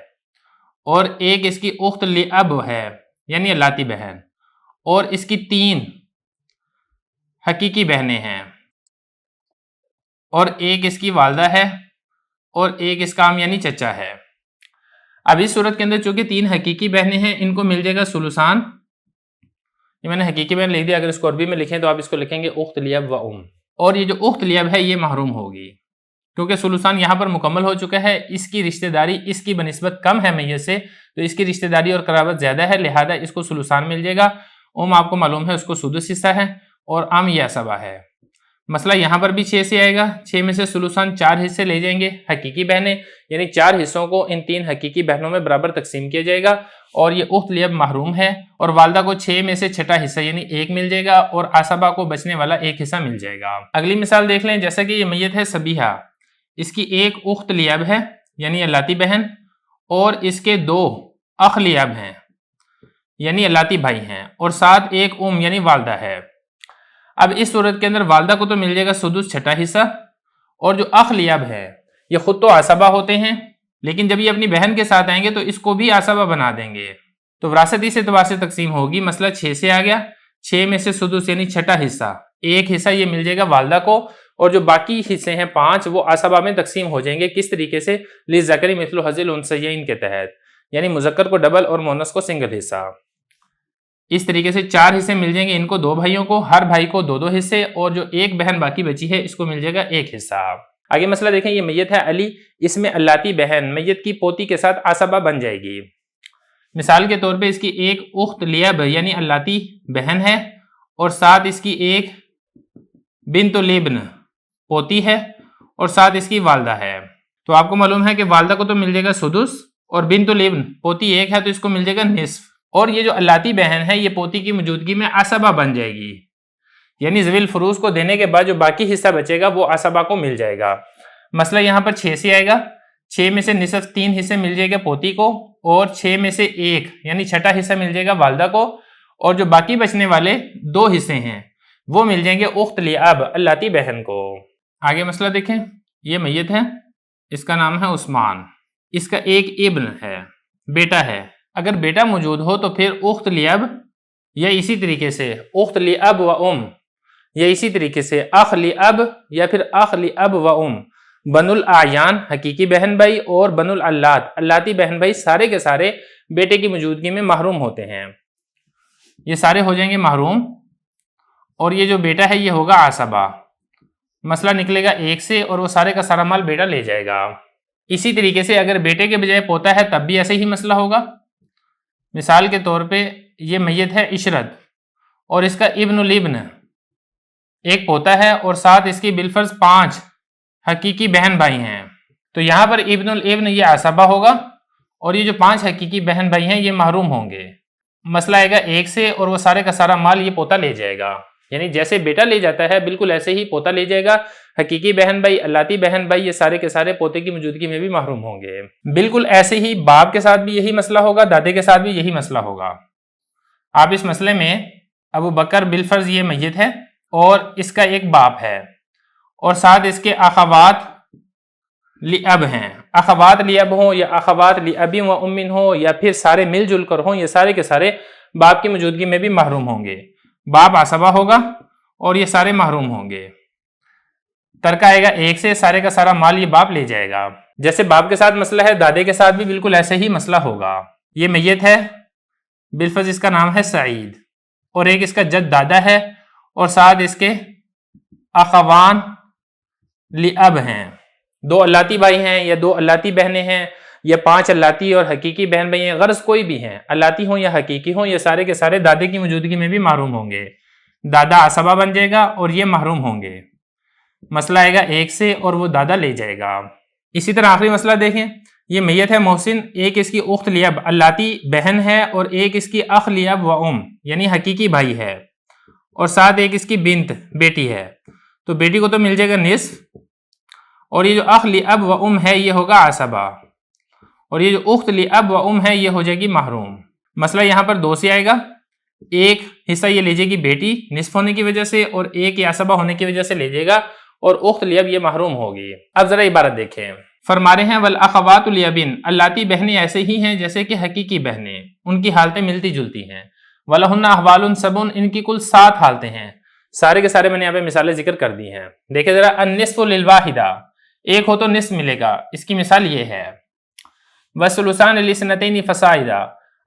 اور ایک اس کی اخت لیب ہے یعنی اللاتی بہن، اور اس کی 3 حقیقی بہنیں ہیں، اور ایک اس کی والدہ ہے اور ایک اس کا عم یعنی چچا ہے۔ اب اس صورت کے اندر چونکہ 3 حقیقی بہنیں ہیں ان کو مل جائے گا ثلثان، یہ میں نے حقیقی بہن لکھ دیا، اگر اس کو عربی میں لکھیں تو آپ اس کو لکھیں گے اخت لیب و ام، اور یہ جو اخت لیب ہے یہ محروم ہوگی کیونکہ ثلثان یہاں پر مکمل ہو چکا ہے، اس کی رشتہ داری اس کی بنسبت کم ہے میت سے، تو اس کی رشتہ داری اور قرابت زیادہ ہے، لہذا اس کو ثلثان مل جائے گا۔ ام آپ کو معلوم ہے اس کو سدس حصہ ہے، اور ام یہ عصبہ ہے۔ مسئلہ یہاں پر بھی 6 سے آئے گا، 6 میں سے ثلثان 4 حصے لے جائیں گے حقیقی بہنیں، یعنی 4 حصوں کو ان 3 حقیقی بہنوں میں برابر تقسیم کیا جائے گا، اور یہ اخت لیب محروم ہے، اور والدہ کو 6 میں سے 6 حصہ یعنی 1 مل جائے گا، اور عصبہ کو بچنے والا 1 حصہ مل جائے گا۔ اگلی مثال دیکھ لیں، جیسا کہ یہ میت ہے سبیحہ، اس کی ایک اخت لیب ہے یعنی الاتی بہن، اور اس کے 2 اخ لیب ہیں یعنی الاتی بھائی ہیں، اور ساتھ ایک ام یعنی والدہ ہے۔ اب اس صورت کے اندر والدہ کو تو مل جائے گا سدس 6 حصہ، اور جو اخ لیب ہے یہ خود تو عصبہ ہوتے ہیں، لیکن جب یہ اپنی بہن کے ساتھ آئیں گے تو اس کو بھی عصبہ بنا دیں گے، تو وراثت اس اعتبار سے تقسیم ہوگی۔ مسئلہ 6 سے آ گیا، 6 میں سے سدس یعنی 6 حصہ، 1 حصہ یہ مل جائے گا والدہ کو، اور جو باقی حصے ہیں 5 وہ عصبہ میں تقسیم ہو جائیں گے۔ کس طریقے سے؟ للذکر مثل حظ الانثیین کے تحت، یعنی مذکر کو ڈبل اور مؤنث کو سنگل حصہ۔ اس طریقے سے 4 حصے مل جائیں گے ان کو 2 بھائیوں کو، ہر بھائی کو 2 حصے، اور جو ایک بہن باقی بچی ہے اس کو مل جائے گا 1 حصہ۔ آگے مسئلہ دیکھیں، یہ میت ہے علی، اس میں الاتی بہن میت کی پوتی کے ساتھ عصبہ بن جائے گی۔ مثال کے طور پہ اس کی ایک اخت لیب یعنی الاتی بہن ہے، اور ساتھ اس کی ایک بنت لبن پوتی ہے، اور ساتھ اس کی والدہ ہے۔ تو آپ کو معلوم ہے کہ والدہ کو تو مل جائے گا سدس، اور بنت لبن پوتی 1 ہے تو اس کو مل جائے گا نصف، اور یہ جو الاتی بہن ہے یہ پوتی کی موجودگی میں عصبہ بن جائے گی، یعنی ذوی الفروض کو دینے کے بعد جو باقی حصہ بچے گا وہ عصبہ کو مل جائے گا۔ مسئلہ یہاں پر 6 سے آئے گا، 6 میں سے نصف 3 حصے مل جائے گا پوتی کو، اور 6 میں سے 1 یعنی 6 حصہ مل جائے گا والدہ کو، اور جو باقی بچنے والے 2 حصے ہیں وہ مل جائیں گے اخت لیب الاتی بہن کو۔ آگے مسئلہ دیکھیں، یہ میت ہے، اس کا نام ہے عثمان، اس کا ایک ابن ہے، بیٹا ہے۔ اگر بیٹا موجود ہو تو پھر اخت لیب یا اسی طریقے سے اخت لیب و ام، یا اسی طریقے سے اخ لیب یا پھر اخ لیب و ام، بنو الاعیان حقیقی بہن بھائی اور بنو الالات الاتی بہن بھائی سارے کے سارے بیٹے کی موجودگی میں محروم ہوتے ہیں، یہ سارے ہو جائیں گے محروم، اور یہ جو بیٹا ہے یہ ہوگا عصبہ۔ مسئلہ نکلے گا 1 سے، اور وہ سارے کا سارا مال بیٹا لے جائے گا۔ اسی طریقے سے اگر بیٹے کے بجائے پوتا ہے تب بھی ایسے ہی مسئلہ ہوگا۔ مثال کے طور پہ یہ میت ہے عشرت، اور اس کا ابن الابن ایک پوتا ہے، اور ساتھ اس کی بالفرض 5 حقیقی بہن بھائی ہیں، تو یہاں پر ابن الابن یہ عصبہ ہوگا، اور یہ جو 5 حقیقی بہن بھائی ہیں یہ محروم ہوں گے۔ مسئلہ آئے گا 1 سے، اور وہ سارے کا سارا مال یہ پوتا لے جائے گا، یعنی جیسے بیٹا لے جاتا ہے بالکل ایسے ہی پوتا لے جائے گا۔ حقیقی بہن بھائی الاتی بہن بھائی یہ سارے کے سارے پوتے کی موجودگی میں بھی محروم ہوں گے۔ بالکل ایسے ہی باپ کے ساتھ بھی یہی مسئلہ ہوگا، دادے کے ساتھ بھی یہی مسئلہ ہوگا۔ آپ اس مسئلے میں ابو بکر بالفرض یہ میت ہے، اور اس کا ایک باپ ہے، اور ساتھ اس کے اخوات لاب ہیں، اخوات لاب ہوں یا اخوات لابی و امن ہوں، یا پھر سارے مل جل کر ہوں، یہ سارے کے سارے باپ کی موجودگی میں بھی محروم ہوں گے۔ باپ عصبہ ہوگا اور یہ سارے محروم ہوں گے۔ ترکہ آئے گا 1 سے، سارے کا سارا مال یہ باپ لے جائے گا۔ جیسے باپ کے ساتھ مسئلہ ہے، دادے کے ساتھ بھی بالکل ایسے ہی مسئلہ ہوگا۔ یہ میت ہے بالفرض اس کا نام ہے سعید، اور ایک اس کا جد دادا ہے، اور ساتھ اس کے اخوان لاب ہیں، 2 الاتی بھائی ہیں یا 2 الاتی بہنیں ہیں، یا 5 الاتی اور حقیقی بہن بھائی ہیں، غرض کوئی بھی ہیں، الاتی ہوں یا حقیقی ہوں، یہ سارے کے سارے دادے کی موجودگی میں بھی محروم ہوں گے۔ دادا عصبہ بن جائے گا اور یہ محروم ہوں گے۔ مسئلہ آئے گا 1 سے، اور وہ دادا لے جائے گا۔ اسی طرح آخری مسئلہ دیکھیں، یہ میت ہے محسن، ایک اس کی اخت لیب الاتی بہن ہے، اور ایک اس کی اخ لیب و ام یعنی حقیقی بھائی ہے، اور ساتھ ایک اس کی بنت بیٹی ہے، تو بیٹی کو تو مل جائے گا نصف، اور یہ جو اخ لیب و ام ہے یہ ہوگا عصبہ، اور یہ جو اخت لیب و ام ہے یہ ہو جائے گی محروم۔ مسئلہ یہاں پر 2 سے آئے گا، 1 حصہ یہ لے جائے گی بیٹی نصف ہونے کی وجہ سے، اور 1 یہ عصبہ ہونے کی وجہ سے لے جائے گا، اور اخت لیب یہ محروم ہوگی۔ اب ذرا عبارت دیکھیں، فرما رہے ہیں والاخوات الیبن، الاتی بہنیں ایسے ہی ہیں جیسے کہ حقیقی بہنیں، ان کی حالتیں ملتی جلتی ہیں۔ ولہن احوال سبع، ان کی کل 7 حالتیں ہیں۔ سارے کے سارے میں نے یہاں پہ مثالیں ذکر کر دی ہیں۔ دیکھیں ذرا، النصف للواحدہ، 1 ہو تو نصف ملے گا، اس کی مثال یہ ہے۔ والثلثان لسنتین فصاعدا،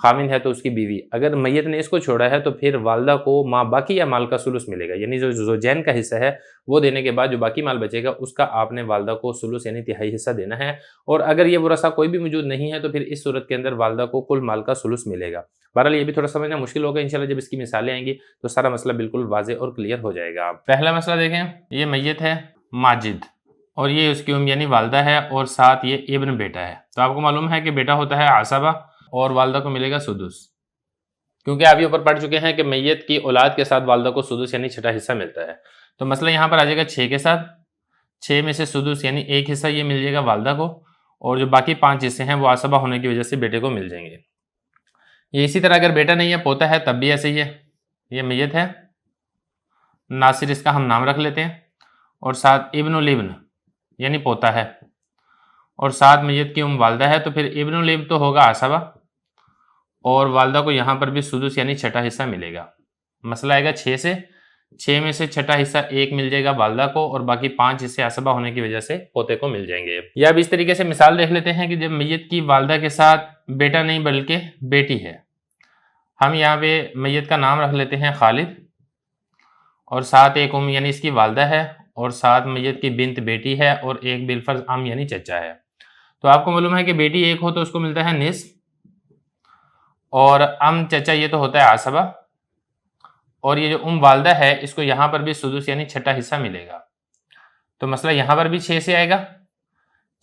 خاوند ہے تو اس کی بیوی، اگر میت نے اس کو چھوڑا ہے تو پھر والدہ کو ما باقی یا مال کا سلس ملے گا، یعنی جو زوجین کا حصہ ہے وہ دینے کے بعد جو باقی مال بچے گا اس کا آپ نے والدہ کو سلس یعنی تہائی حصہ دینا ہے، اور اگر یہ ورثہ کوئی بھی موجود نہیں ہے تو پھر اس صورت کے اندر والدہ کو کل مال کا سلس ملے گا۔ بہرحال یہ بھی تھوڑا سمجھنا مشکل ہوگا، انشاءاللہ جب اس کی مثالیں آئیں گی تو سارا مسئلہ بالکل واضح اور کلیئر ہو جائے گا۔ پہلا مسئلہ دیکھیں، یہ میت ہے ماجد اور یہ اس کی یعنی والدہ ہے اور ساتھ یہ ابن بیٹا ہے، تو آپ کو معلوم ہے کہ بیٹا ہوتا ہے عصبہ اور والدہ کو ملے گا سدس، کیونکہ آپ یہ اوپر پڑھ چکے ہیں کہ میت کی اولاد کے ساتھ والدہ کو سدس یعنی چھٹا حصہ ملتا ہے، تو مسئلہ یہاں پر آ جائے گا 6 کے ساتھ، 6 میں سے سدس یعنی ایک حصہ یہ مل جائے گا والدہ کو، اور جو باقی 5 حصے ہیں وہ عصبہ ہونے کی وجہ سے بیٹے کو مل جائیں گے۔ یہ اسی طرح اگر بیٹا نہیں ہے پوتا ہے تب بھی ایسے ہی ہے، یہ میت ہے ناصر، اس کا ہم نام رکھ لیتے ہیں، اور ساتھ ابن الابن یعنی پوتا ہے، اور ساتھ میت کی والدہ ہے، تو پھر ابن الابن تو ہوگا عصبہ، اور والدہ کو یہاں پر بھی سدس یعنی چھٹا حصہ ملے گا۔ مسئلہ آئے گا 6 سے، 6 میں سے چھٹا حصہ ایک مل جائے گا والدہ کو، اور باقی 5 حصے عصبہ ہونے کی وجہ سے پوتے کو مل جائیں گے۔ یا اب اس طریقے سے مثال دیکھ لیتے ہیں کہ جب میت کی والدہ کے ساتھ بیٹا نہیں بلکہ بیٹی ہے، ہم یہاں پہ میت کا نام رکھ لیتے ہیں خالد، اور ساتھ ایک یعنی اس کی والدہ ہے، اور ساتھ میت کی بنت بیٹی ہے، اور ایک بالفرض یعنی چچا ہے، تو آپ کو معلوم ہے کہ بیٹی ایک ہو تو اس کو ملتا ہے نصف، اور چچا یہ تو ہوتا ہے عصبہ، اور یہ جو والدہ ہے اس کو یہاں پر بھی سدس یعنی چھٹا حصہ ملے گا، تو مسئلہ یہاں پر بھی 6 سے آئے گا،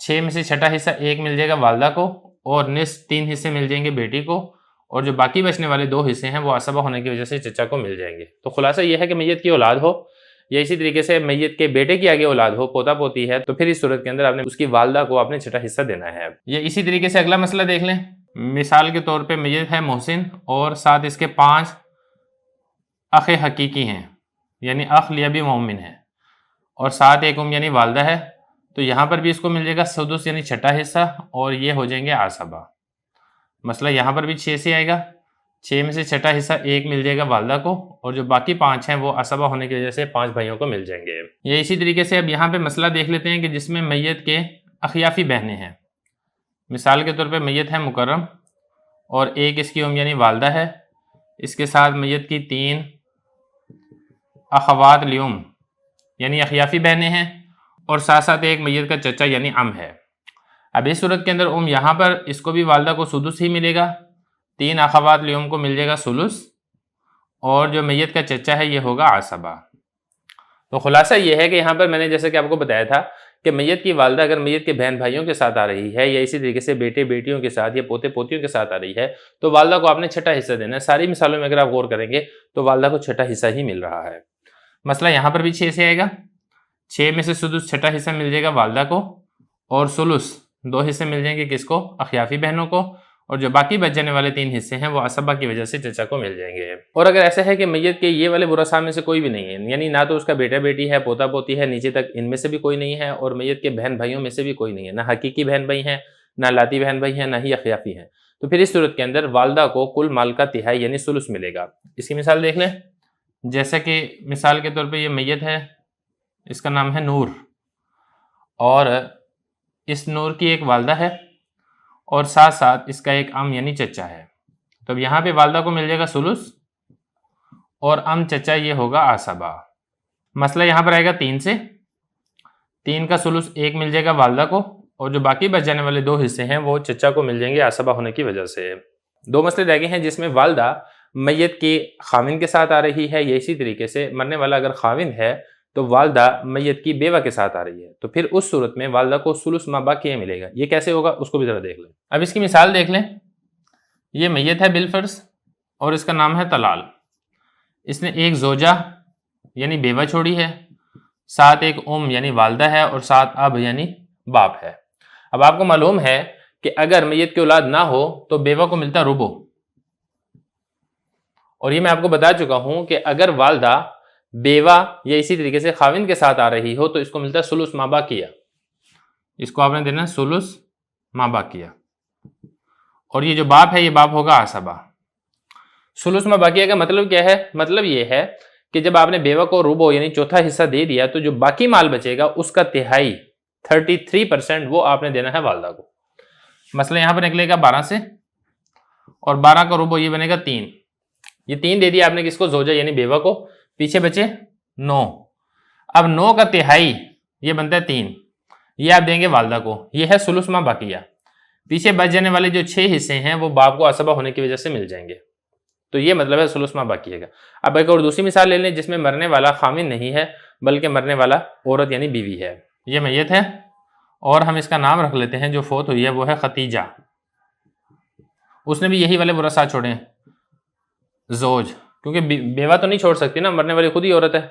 6 میں سے چھٹا حصہ ایک مل جائے گا والدہ کو، اور نصف 3 حصے مل جائیں گے بیٹی کو، اور جو باقی بچنے والے 2 حصے ہیں وہ عصبہ ہونے کی وجہ سے چچا کو مل جائیں گے۔ تو خلاصہ یہ ہے کہ میت کی اولاد ہو یا اسی طریقے سے میت کے بیٹے کی آگے اولاد ہو، پوتا پوتی ہے، تو پھر اس صورت کے اندر آپ نے اس کی والدہ کو آپ نے چھٹا حصہ دینا ہے۔ یہ اسی طریقے سے اگلا مسئلہ دیکھ لیں، مثال کے طور پہ میت ہے محسن اور ساتھ اس کے 5 اخ حقیقی ہیں، یعنی اخ لیبی مومن ہے، اور ساتھ ایک یعنی والدہ ہے، تو یہاں پر بھی اس کو مل جائے گا سدس یعنی چھٹا حصہ، اور یہ ہو جائیں گے عصبہ۔ مسئلہ یہاں پر بھی 6 سے آئے گا، 6 میں سے چھٹا حصہ ایک مل جائے گا والدہ کو، اور جو باقی 5 ہیں وہ عصبہ ہونے کی وجہ سے 5 بھائیوں کو مل جائیں گے۔ یہ اسی طریقے سے اب یہاں پہ مسئلہ دیکھ لیتے ہیں کہ جس میں میت کے اخیافی بہنیں ہیں، مثال کے طور پہ میت ہے مکرم اور ایک اس کی یعنی والدہ ہے، اس کے ساتھ میت کی 3 اخوات لیوم یعنی اخیافی بہنیں ہیں، اور ساتھ ساتھ ایک میت کا چچا یعنی ہے۔ اب اس صورت کے اندر یہاں پر اس کو بھی والدہ کو سدس ہی ملے گا، 3 اخوات لیوم کو مل جائے گا سلس، اور جو میت کا چچا ہے یہ ہوگا عصبہ۔ تو خلاصہ یہ ہے کہ یہاں پر میں نے جیسے کہ آپ کو بتایا تھا کہ میت کی والدہ اگر میت کے بہن بھائیوں کے ساتھ آ رہی ہے، یا اسی طریقے سے بیٹے بیٹیوں کے ساتھ یا پوتے پوتیوں کے ساتھ آ رہی ہے، تو والدہ کو آپ نے چھٹا حصہ دینا ہے۔ ساری مثالوں میں اگر آپ غور کریں گے تو والدہ کو چھٹا حصہ ہی مل رہا ہے۔ مسئلہ یہاں پر بھی 6 سے آئے گا، 6 میں سے سدس چھٹا حصہ مل جائے گا والدہ کو، اور سلس 2 حصے مل جائیں گے کس کو؟ اخیافی بہنوں کو، اور جو باقی بچ جانے والے 3 حصے ہیں وہ عصبہ کی وجہ سے چچا کو مل جائیں گے۔ اور اگر ایسا ہے کہ میت کے یہ والے ورثاء میں سے کوئی بھی نہیں ہے، یعنی نہ تو اس کا بیٹا بیٹی ہے، پوتا پوتی ہے، نیچے تک ان میں سے بھی کوئی نہیں ہے، اور میت کے بہن بھائیوں میں سے بھی کوئی نہیں ہے، نہ حقیقی بہن بھائی ہیں، نہ لاتی بہن بھائی ہیں، نہ ہی اخیافی ہیں، تو پھر اس صورت کے اندر والدہ کو کل مال کا تہائی یعنی سلس ملے گا۔ اس کی مثال دیکھ لیں، جیسا کہ مثال کے طور پہ یہ میت ہے، اس کا نام ہے نور، اور اس نور کی ایک والدہ ہے، اور ساتھ ساتھ اس کا ایک یعنی چچا ہے، تو اب یہاں پہ والدہ کو مل جائے گا سلس، اور چچا یہ ہوگا عصبہ۔ مسئلہ یہاں پر آئے گا 3 سے، 3 کا سلس ایک مل جائے گا والدہ کو، اور جو باقی بچ جانے والے 2 حصے ہیں وہ چچا کو مل جائیں گے عصبہ ہونے کی وجہ سے۔ 2 مسئلے رہ گئے ہیں جس میں والدہ میت کی خاوند کے ساتھ آ رہی ہے، یا اسی طریقے سے مرنے والا اگر خاوند ہے تو والدہ میت کی بیوہ کے ساتھ آ رہی ہے، تو پھر اس صورت میں والدہ کو سلس ما باقی ملے گا۔ یہ کیسے ہوگا اس کو بھی ذرا دیکھ لیں۔ اب اس کی مثال دیکھ لیں، یہ میت ہے بالفرض اور اس کا نام ہے طلال، اس نے ایک زوجہ یعنی بیوہ چھوڑی ہے، ساتھ ایک یعنی والدہ ہے، اور ساتھ اب یعنی باپ ہے۔ اب آپ کو معلوم ہے کہ اگر میت کی اولاد نہ ہو تو بیوہ کو ملتا ربع، اور یہ میں آپ کو بتا چکا ہوں کہ اگر والدہ بیوہ یا اسی طریقے سے خاوند کے ساتھ آ رہی ہو تو اس کو ملتا ہے سلس ما باقیہ، اس کو آپ نے دینا ہے سلس ما باقیہ، اور یہ جو باپ ہے یہ باپ ہوگا عصبہ۔ سلس ما باقیہ کا مطلب کیا ہے؟ مطلب یہ ہے کہ جب آپ نے بیوہ کو ربع یعنی چوتھا حصہ دے دیا تو جو باقی مال بچے گا اس کا تہائی 33% وہ آپ نے دینا ہے والدہ کو۔ مسئلہ یہاں پر نکلے گا 12 سے، اور 12 کا ربع یہ بنے گا 3. یہ 3 دے دیا آپ نے کس کو؟ زوجہ یعنی بیوہ کو. پیچھے بچے 9. اب 9 کا تہائی یہ بنتا ہے 3. یہ آپ دیں گے والدہ کو. یہ ہے ثلث ما بقیہ. پیچھے بچ جانے والے جو 6 حصے ہیں وہ باپ کو عصبہ ہونے کی وجہ سے مل جائیں گے. تو یہ مطلب ہے ثلث ما بقیہ کا. اب ایک اور دوسری مثال لے لیں جس میں مرنے والا خامن نہیں ہے بلکہ مرنے والا عورت یعنی بیوی ہے. یہ میت ہے اور ہم اس کا نام رکھ لیتے ہیں جو فوت ہوئی ہے وہ ہے ختیجہ. اس نے بھی یہی والے ورثاء چھوڑے ہیں زوج، کیونکہ بیوہ تو نہیں چھوڑ سکتی نا، مرنے والی خود ہی عورت ہے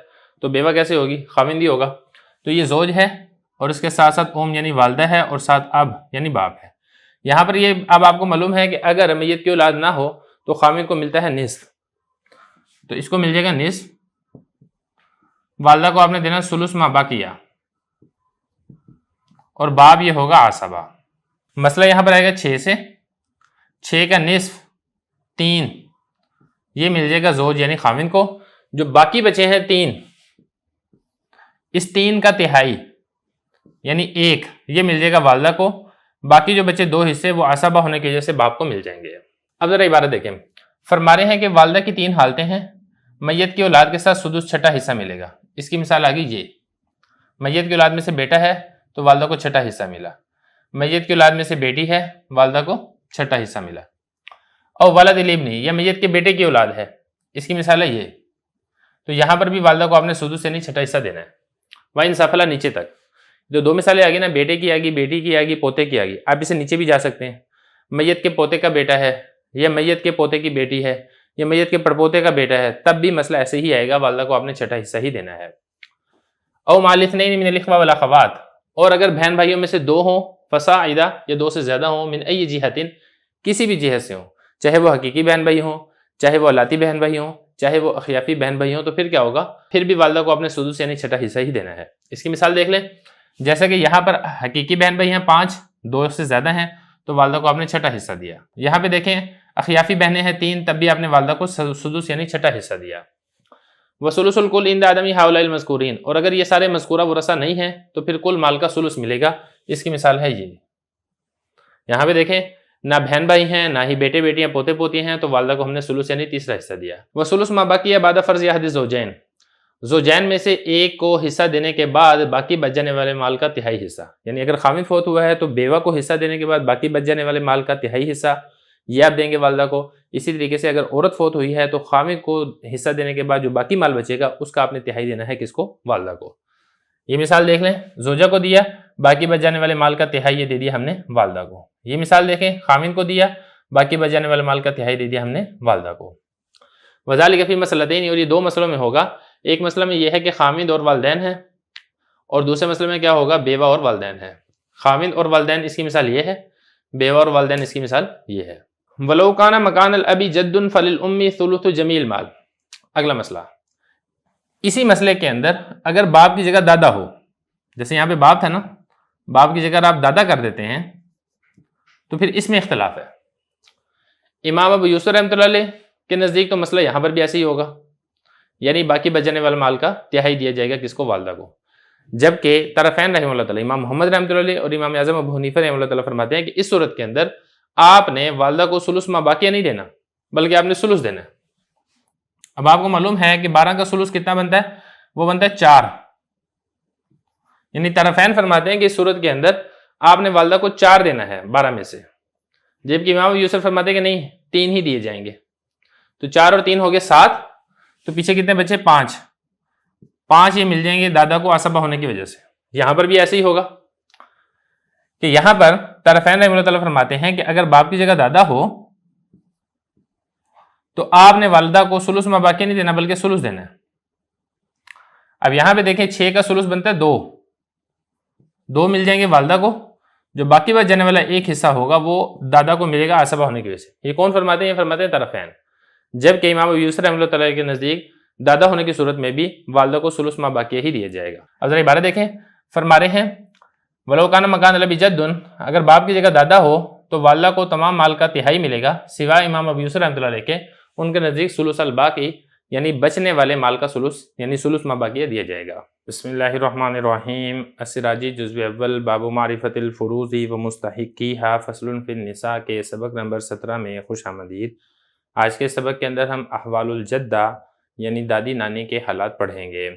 تو بیوہ کیسے ہوگی؟ خاوند ہی ہوگا. تو یہ زوج ہے اور اس کے ساتھ ساتھ یعنی والدہ ہے اور ساتھ اب یعنی باپ ہے. یہاں پر یہ اب آپ کو معلوم ہے کہ اگر میت کی اولاد نہ ہو تو خاوند کو ملتا ہے نصف، تو اس کو مل جائے گا نصف. والدہ کو آپ نے دینا ثلث ما بقیہ اور باپ یہ ہوگا عصبہ. مسئلہ یہاں پر آئے گا 6 سے. 6 کا نصف 3 یہ مل جائے گا زوج یعنی خاوند کو. جو باقی بچے ہیں 3، اس 3 کا تہائی یعنی 1 یہ مل جائے گا والدہ کو. باقی جو بچے 2 حصے وہ عصبہ ہونے کی وجہ سے باپ کو مل جائیں گے. اب ذرا عبارت دیکھیں. فرما رہے ہیں کہ والدہ کی 3 حالتیں ہیں. میت کی اولاد کے ساتھ سدس چھٹا حصہ ملے گا. اس کی مثال آ گئی یہ. میت کی اولاد میں سے بیٹا ہے تو والدہ کو چھٹا حصہ ملا. میت کی اولاد میں سے بیٹی ہے، والدہ کو چھٹا حصہ ملا. اور ولد الابنی یا میت کے بیٹے کی اولاد ہے، اس کی مثال ہے یہ. تو یہاں پر بھی والدہ کو آپ نے سدس سے نہیں چھٹا حصہ دینا ہے. وَإِنْ سَفَلَ نیچے تک جو 2 مثالیں آگی نا، بیٹے کی آگی، بیٹی کی آگی، پوتے کی آگی. آپ اسے نیچے بھی جا سکتے ہیں. میت کے پوتے کا بیٹا ہے یا میت کے پوتے کی بیٹی ہے یا میت کے پڑپوتے کا بیٹا ہے، تب بھی مسئلہ ایسے ہی آئے گا، والدہ کو آپ نے چھٹا حصہ ہی دینا ہے. او مع الاثنین من الاخوہ والاخوات، اور اگر بہن بھائیوں میں سے 2 ہوں، فصاعدہ یا 2 سے زیادہ ہوں، من ای جہت کسی بھی جہت سے ہوں، چاہے وہ حقیقی بہن بھائی ہوں، چاہے وہ الاتی بہن بھائی ہوں، چاہے وہ اخیافی بہن بھائی ہوں، تو پھر کیا ہوگا؟ پھر بھی والدہ کو آپ نے سدس یعنی چھٹا حصہ ہی دینا ہے. اس کی مثال دیکھ لیں. جیسا کہ یہاں پر حقیقی بہن بھائی ہیں 5، 2 سے زیادہ ہیں تو والدہ کو آپ نے چھٹا حصہ دیا. یہاں پہ دیکھیں اخیافی بہنیں ہیں 3، تب بھی آپ نے والدہ کو سدس یعنی چھٹا حصہ دیا. وثلث الکل عند عدم ہؤلاء المذکورین، اور اگر یہ سارے مذکورہ ورثہ نہیں ہیں تو پھر کل مال کا ثلث ملے گا. اس کی مثال ہے یہ. یہاں پہ دیکھیں نہ بہن بھائی ہیں نہ ہی بیٹے بیٹیاں پوتے پوتی ہیں تو والدہ کو ہم نے ثلث یعنی تیسرا حصہ دیا. وثلث ما بقی بعد فرض احد الزوجین، زوجین میں سے ایک کو حصہ دینے کے بعد باقی بچ جانے والے مال کا تہائی حصہ، یعنی اگر خاوند فوت ہوا ہے تو بیوہ کو حصہ دینے کے بعد باقی بچ جانے والے مال کا تہائی حصہ یہ آپ دیں گے والدہ کو. اسی طریقے سے اگر عورت فوت ہوئی ہے تو خاوند کو حصہ دینے کے بعد جو باقی مال بچے گا اس کا آپ نے تہائی دینا ہے کس کو؟ والدہ کو. یہ مثال دیکھ لیں. زوجہ کو دیا، باقی بچ جانے والے مال کا تہائی یہ دے دیا ہم نے والدہ کو. یہ مثال دیکھیں. خاوند کو دیا، باقی بچ جانے والے مال کا تہائی دے دیا ہم نے والدہ کو. وذالک فی مسئلتین، اور یہ 2 مسئلوں میں ہوگا. ایک مسئلہ میں یہ ہے کہ خاوند اور والدین ہیں، اور دوسرے مسئلے میں کیا ہوگا؟ بیوہ اور والدین ہیں. خاوند اور والدین اس کی مثال یہ ہے، بیوہ اور والدین اس کی مثال یہ ہے. وَلَوْ كَانَ مَكَانَ الْأَبِ جَدٌّ فَلِلْأُمِّ ثُلُثُ جَمِيعِ الْمَالِ. اگلا مسئلہ. اسی مسئلے کے اندر اگر باپ کی جگہ دادا ہو، جیسے یہاں پہ باپ تھا نا، باپ کی جگہ آپ دادا کر دیتے ہیں تو پھر اس میں اختلاف ہے. امام ابو یوسف رحمۃ اللہ علیہ کے نزدیک تو مسئلہ یہاں پر بھی ایسے ہی ہوگا، یعنی باقی بچ جانے والے مال کا تہائی دیا جائے گا کس کو؟ والدہ کو. جبکہ طرفین رحمہ اللہ تعالیٰ، امام محمد رحمۃ اللہ علیہ اور امام اعظم ابو حنیفہ رحمہ اللہ تعالیٰ فرماتے ہیں کہ اس صورت کے اندر آپ نے والدہ کو ثلث ما باقیہ نہیں دینا بلکہ آپ نے ثلث دینا ہے. اب آپ کو معلوم ہے کہ 12 کا ثلث کتنا بنتا ہے؟ وہ بنتا ہے 4. یعنی طرفین فرماتے ہیں کہ اس صورت کے اندر آپ نے والدہ کو 4 دینا ہے 12 میں سے، جبکہ امام یوسف فرماتے ہیں کہ نہیں 3 ہی دیے جائیں گے. تو 4 اور 3 ہو گئے 7، تو پیچھے کتنے بچے؟ 5 یہ مل جائیں گے دادا کو عصبہ ہونے کی وجہ سے. یہاں پر بھی ایسے ہی ہوگا کہ یہاں پر طرفین رحمہ اللہ تعالیٰ فرماتے ہیں کہ اگر باپ کی جگہ دادا ہو تو آپ نے والدہ کو ثلث ما باقی نہیں دینا بلکہ ثلث دینا ہے. اب یہاں پہ دیکھیں 6 کا ثلث بنتا ہے 2 مل جائیں گے والدہ کو، جو باقی بچ جانے والا ایک حصہ ہوگا وہ دادا کو ملے گا عصبہ ہونے کی وجہ سے. یہ کون فرماتے ہیں؟ یہ فرماتے ہیں طرفین. جبکہ امام ابو یوسف رحمۃ اللہ تعالیٰ کے نزدیک دادا ہونے کی صورت میں بھی والدہ کو ثلث ما باقیہ ہی دیا جائے گا. اب ذرا عبارت دیکھیں. فرما رہے ہیں وَلَوْ كَانَ مَكَانَ الْأَبِ جَدٌّ، اگر باپ کی جگہ دادا ہو تو والدہ کو تمام مال کا تہائی ملے گا سوائے امام ابو یوسف رحمۃ اللہ علیہ کے. ان کے نزدیک ثلث الباقی یعنی بچنے والے مال کا سلس یعنی سلس ما باقیہ دیا جائے گا۔ بسم اللہ الرحمن الرحیم۔ السراجی جزو اول باب معرفت الفروض و مستحقیہا فصل فی النساء کے سبق نمبر 17 میں خوش آمدید۔ آج کے سبق کے اندر ہم احوال الجدہ یعنی دادی نانی کے حالات پڑھیں گے۔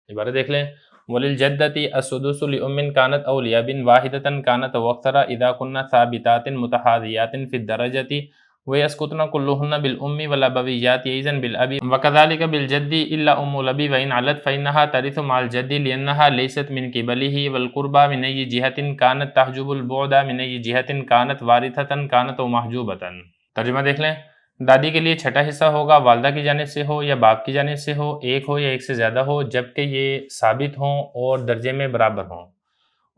عبارت دیکھ لیں۔ وَلِلْجَدَّةِ السُّدُسُ لِأُمٍّ كَانَتْ أَوْ لِأَبٍ وَاحِدَةً كَانَتْ وَأَكْثَرَ إِذَا كُنَّ ثَابِتَاتٍ مُتَحَاذِيَاتٍ فِي الدَّرَجَةِ وَيَسْقُطْنَ كُلُّهُنَّ بِالْأُمِّ وَالْأَبَوِيَّاتِ إِذًا بِالْأَبِ وَكَذَلِكَ بِالْجَدِّ إِلَّا أُمُّ الْأَبِ وَإِنْ عَلَتْ فَإِنَّهَا تَرِثُ مَعَ الْجَدِّ لِأَنَّهَا لَيْسَتْ مِنْ قِبَلِهِ وَالْقُرْبَى مِنْ أَيِّ جِهَةٍ كَانَتْ تَحْجُبُ الْبُعْدَ مِنْ أَيِّ جِهَةٍ كَانَتْ وَارِثَةً كَانَتْ وَمَحْجُوبَةً۔ ترجمہ دیکھ لیں۔ دادی کے لیے چھٹا حصہ ہوگا، والدہ کی جانب سے ہو یا باپ کی جانب سے ہو، ایک ہو یا ایک سے زیادہ ہو، جبکہ یہ ثابت ہوں اور درجے میں برابر ہوں،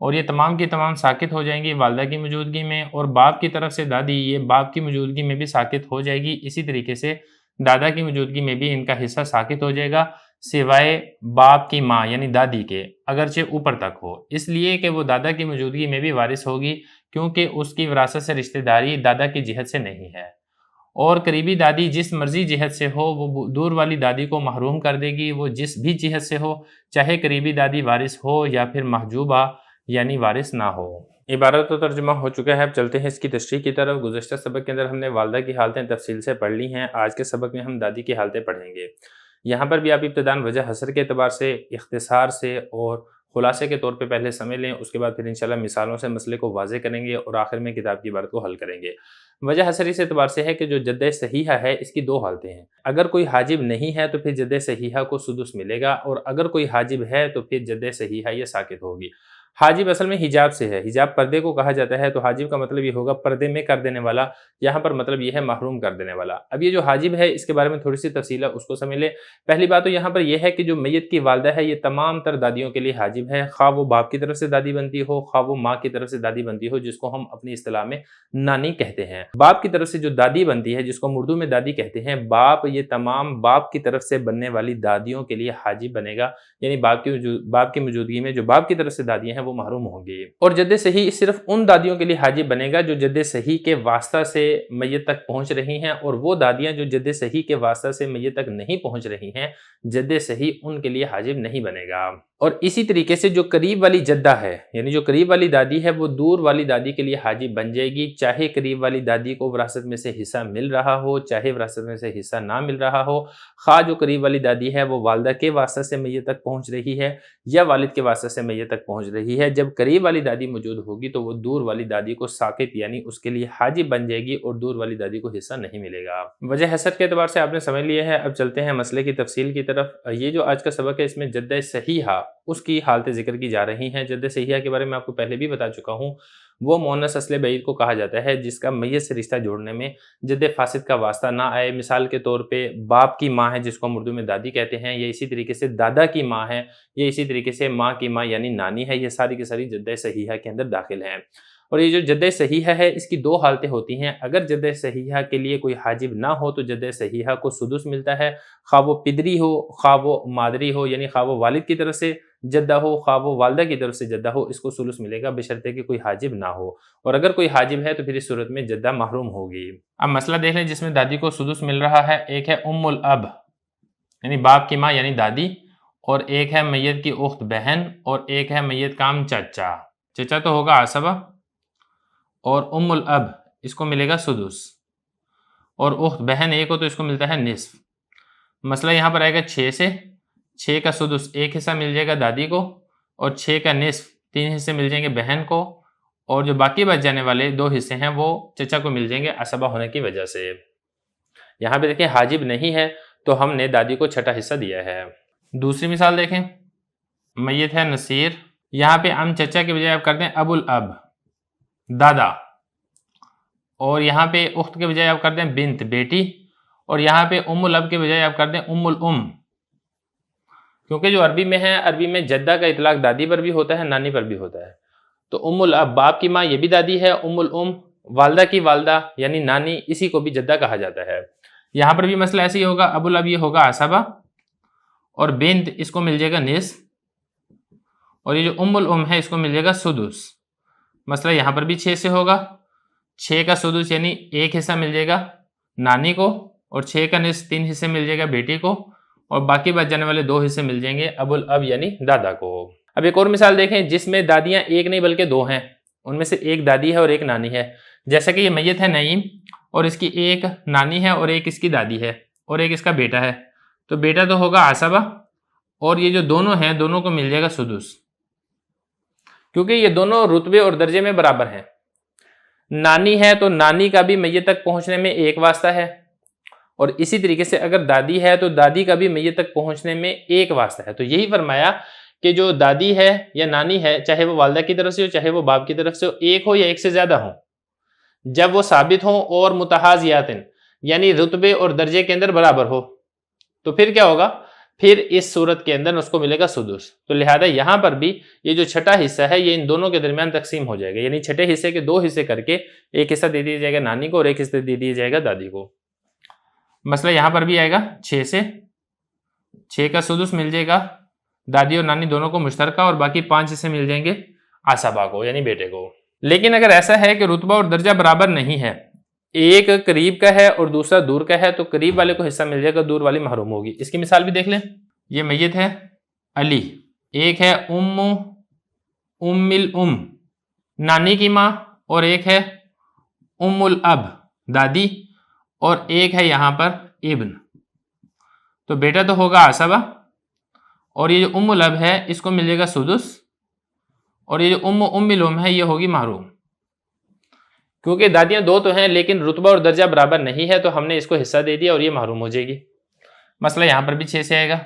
اور یہ تمام کی تمام ساقط ہو جائیں گی والدہ کی موجودگی میں، اور باپ کی طرف سے دادی یہ باپ کی موجودگی میں بھی ساقط ہو جائے گی۔ اسی طریقے سے دادا کی موجودگی میں بھی ان کا حصہ ساقط ہو جائے گا، سوائے باپ کی ماں یعنی دادی کے، اگرچہ اوپر تک ہو، اس لیے کہ وہ دادا کی موجودگی میں بھی وارث ہوگی، کیونکہ اس کی وراثت سے رشتہ داری دادا کی جہت سے نہیں ہے، اور قریبی دادی جس مرضی جہت سے ہو وہ دور والی دادی کو محروم کر دے گی، وہ جس بھی جہت سے ہو، چاہے قریبی دادی وارث ہو یا پھر محجوبہ یعنی وارث نہ ہو۔ عبارت و ترجمہ ہو چکا ہے، اب چلتے ہیں اس کی تشریح کی طرف۔ گزشتہ سبق کے اندر ہم نے والدہ کی حالتیں تفصیل سے پڑھ لی ہیں، آج کے سبق میں ہم دادی کی حالتیں پڑھیں گے۔ یہاں پر بھی آپ ابتداً وجہ حصر کے اعتبار سے، اختصار سے اور خلاصے کے طور پہ پہلے سمجھ لیں، اس کے بعد پھر انشاءاللہ مثالوں سے مسئلے کو واضح کریں گے اور آخر میں کتاب کی عبارت کو حل کریں گے۔ وجہ حصر اس اعتبار سے ہے کہ جو جدہ صحیحہ ہے اس کی دو حالتیں ہیں، اگر کوئی حاجب نہیں ہے تو پھر جدہ صحیحہ کو سدس ملے گا، اور اگر کوئی حاجب ہے تو پھر جدہ صحیحہ یہ ساقط ہوگی۔ حاجب اصل میں حجاب سے ہے، حجاب پردے کو کہا جاتا ہے، تو حاجب کا مطلب یہ ہوگا پردے میں کر دینے والا، یہاں پر مطلب یہ ہے محروم کر دینے والا۔ اب یہ جو حاجب ہے اس کے بارے میں تھوڑی سی تفصیل ہے، اس کو سمجھ لیں۔ پہلی بات تو یہاں پر یہ ہے کہ جو میت کی والدہ ہے یہ تمام تر دادیوں کے لیے حاجب ہے، خواہ وہ باپ کی طرف سے دادی بنتی ہو، خواہ وہ ماں کی طرف سے دادی بنتی ہو، جس کو ہم اپنی اصطلاح میں نانی کہتے ہیں۔ باپ کی طرف سے جو دادی بنتی ہے جس کو ہم اردو میں دادی کہتے ہیں، باپ یہ تمام باپ کی طرف سے بننے والی دادیوں کے لیے حاجب بنے گا، یعنی باپ کی موجودگی میں جو باپ کی طرف سے دادیاں ہیں وہ محروم ہوں گی۔ اور جد صحیح صرف ان دادیوں کے لیے حاجب بنے گا جو جد صحیح کے واسطہ سے میت تک پہنچ رہی ہیں، اور وہ دادیاں جو جد صحیح کے واسطہ سے میت تک نہیں پہنچ رہی ہیں، جد صحیح ان کے لیے حاجب نہیں بنے گا۔ اور اسی طریقے سے جو قریب والی جدہ ہے یعنی جو قریب والی دادی ہے وہ دور والی دادی کے لیے حاجب بن جائے گی، چاہے قریب والی دادی کو وراثت میں سے حصہ مل رہا ہو، چاہے وراثت میں سے حصہ نہ مل رہا ہو، خواہ جو قریب والی دادی ہے وہ والدہ کے واسطہ سے میت تک پہنچ رہی ہے یا والد کے واسطے سے میت تک پہنچ رہی ہے، جب قریب والی دادی موجود ہوگی تو وہ دور والی دادی کو ساقط یعنی اس کے لیے حاجب بن جائے گی، اور دور والی دادی کو حصہ نہیں ملے گا۔ وجہ حصر کے اعتبار سے آپ نے سمجھ لیا ہے، اب چلتے ہیں مسئلے کی تفصیل کی طرف۔ یہ جو آج کا سبق ہے اس میں جدہ صحیحہ اس کی حالتیں ذکر کی جا رہی ہیں۔ جدہ صحیحہ کے بارے میں آپ کو پہلے بھی بتا چکا ہوں، وہ مؤنث اصل بعید کو کہا جاتا ہے جس کا میت سے رشتہ جوڑنے میں جد فاسد کا واسطہ نہ آئے۔ مثال کے طور پہ باپ کی ماں ہے جس کو ہم اردو میں دادی کہتے ہیں، یا اسی طریقے سے دادا کی ماں ہے، یا اسی طریقے سے ماں کی ماں یعنی نانی ہے، یہ ساری کی ساری جدہ صحیحہ کے اندر داخل ہیں۔ اور یہ جو جدہ صحیحہ ہے اس کی دو حالتیں ہوتی ہیں، اگر جدہ صحیحہ کے لیے کوئی حاجب نہ ہو تو جدہ صحیحہ کو سدس ملتا ہے، خواہ وہ پدری ہو، خواہ وہ مادری ہو یعنی خواہ وہ والد کی طرف سے جدہ ہو، خواہ وہ والدہ کی طرف سے جدہ ہو، اس کو سلس ملے گا بشرطے کہ کوئی حاجب نہ ہو، اور اگر کوئی حاجب ہے تو پھر اس صورت میں جدہ محروم ہوگی۔ اب مسئلہ دیکھ لیں جس میں دادی کو سدس مل رہا ہے، ایک ہے ام الاب یعنی باپ کی ماں یعنی دادی، اور ایک ہے میت کی اخت بہن، اور ایک ہے میت کا چچا۔ چچا تو ہوگا عصبہ، اور ام الاب اس کو ملے گا سدس، اور اخت بہن ایک ہو تو اس کو ملتا ہے نصف۔ مسئلہ یہاں پر آئے گا 6 سے، 6 کا سدس ایک حصہ مل جائے گا دادی کو، اور 6 کا نصف 3 حصے مل جائیں گے بہن کو، اور جو باقی بچ جانے والے 2 حصے ہیں وہ چچا کو مل جائیں گے عصبہ ہونے کی وجہ سے۔ یہاں پہ دیکھیں حاجب نہیں ہے تو ہم نے دادی کو چھٹا حصہ دیا ہے۔ دوسری مثال دیکھیں، میت ہے نصیر، یہاں پہ ہم چچا کے بجائے آپ کر دیں ابو الاب دادا، اور یہاں پہ اخت کے بجائے آپ کر دیں بنت بیٹی، اور یہاں پہ ام الاب کے بجائے آپ کر دیں ام الام، کیونکہ جو عربی میں ہے، عربی میں جدہ کا اطلاق دادی پر بھی ہوتا ہے نانی پر بھی ہوتا ہے، تو ام الاب باپ کی ماں یہ بھی دادی ہے، ام الام والدہ کی والدہ یعنی نانی، اسی کو بھی جدہ کہا جاتا ہے۔ یہاں پر بھی مسئلہ ایسے ہی ہوگا، ابو الاب یہ ہوگا عصبہ، اور بنت اس کو مل جائے گا نصف، اور یہ جو ام الام ہے اس کو مل جائے گا سدس۔ مسئلہ یہاں پر بھی 6 سے ہوگا، 6 کا سدس یعنی ایک حصہ مل جائے گا نانی کو، اور 6 کا نصف 3 حصے مل جائے گا بیٹی کو، اور باقی بچ جانے والے 2 حصے مل جائیں گے ابو الاب یعنی دادا کو۔ اب ایک اور مثال دیکھیں جس میں دادیاں ایک نہیں بلکہ 2 ہیں، ان میں سے ایک دادی ہے اور ایک نانی ہے۔ جیسا کہ یہ میت ہے نعیم اور اس کی ایک نانی ہے اور ایک اس کی دادی ہے اور ایک اس کا بیٹا ہے، تو بیٹا تو ہوگا عصبہ اور یہ جو دونوں ہیں دونوں کو مل جائے گا سدس، کیونکہ یہ دونوں رتبے اور درجے میں برابر ہیں۔ نانی ہے تو نانی کا بھی میت تک پہنچنے میں ایک واسطہ ہے، اور اسی طریقے سے اگر دادی ہے تو دادی کا بھی میت تک پہنچنے میں ایک واسطہ ہے۔ تو یہی فرمایا کہ جو دادی ہے یا نانی ہے، چاہے وہ والدہ کی طرف سے ہو چاہے وہ باپ کی طرف سے ہو، ایک ہو یا ایک سے زیادہ ہو، جب وہ ثابت ہوں اور متحازیات یعنی رتبے اور درجے کے اندر برابر ہو، تو پھر کیا ہوگا؟ پھر اس صورت کے اندر اس کو ملے گا سدس۔ تو لہذا یہاں پر بھی یہ جو چھٹا حصہ ہے یہ ان دونوں کے درمیان تقسیم ہو جائے گا، یعنی چھٹے حصے کے 2 حصے کر کے ایک حصہ دے دیا جائے گا نانی کو اور ایک حصہ دے دیا جائے گا دادی کو۔ مسئلہ یہاں پر بھی آئے گا 6 سے 6 کا سدس مل جائے گا دادی اور نانی دونوں کو مشترکہ، اور باقی 5 حصے مل جائیں گے عصبہ کو یعنی بیٹے کو۔ لیکن اگر ایسا ہے کہ رتبہ اور درجہ برابر نہیں ہے، ایک قریب کا ہے اور دوسرا دور کا ہے، تو قریب والے کو حصہ مل جائے گا، دور والی محروم ہوگی۔ اس کی مثال بھی دیکھ لیں۔ یہ میت ہے علی، ایک ہے ام الام نانی کی ماں اور ایک ہے ام الاب دادی اور ایک ہے یہاں پر ابن، تو بیٹا تو ہوگا عصبہ اور یہ جو ام الاب ہے اس کو مل جائے گا سدس، اور یہ جو ام الام ہے یہ ہوگی محروم، کیونکہ دادیاں 2 تو ہیں لیکن رتبہ اور درجہ برابر نہیں ہے، تو ہم نے اس کو حصہ دے دیا اور یہ محروم ہو جائے گی۔ مسئلہ یہاں پر بھی 6 سے آئے گا۔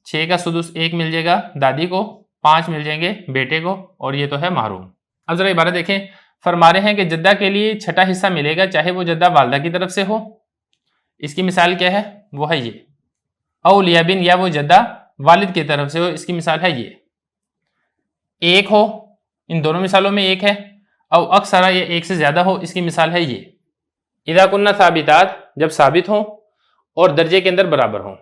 6 کا سدس 1 مل جائے گا دادی کو، 5 مل جائیں گے بیٹے کو، اور یہ تو ہے محروم۔ اب ذرا عبارت دیکھیں، فرما رہے ہیں کہ جدہ کے لیے چھٹا حصہ ملے گا چاہے وہ جدہ والدہ کی طرف سے ہو۔ اس کی مثال کیا ہے؟ وہ ہے یہ، او لیابن یا وہ جدہ والد کی طرف سے ہو، اس کی مثال ہے یہ۔ ایک ہو، ان دونوں مثالوں میں ایک ہے، او اکثر یا ایک سے زیادہ ہو، اس کی مثال ہے یہ۔ اذا کننا ثابتات جب ثابت ہوں اور درجے کے اندر برابر ہوں۔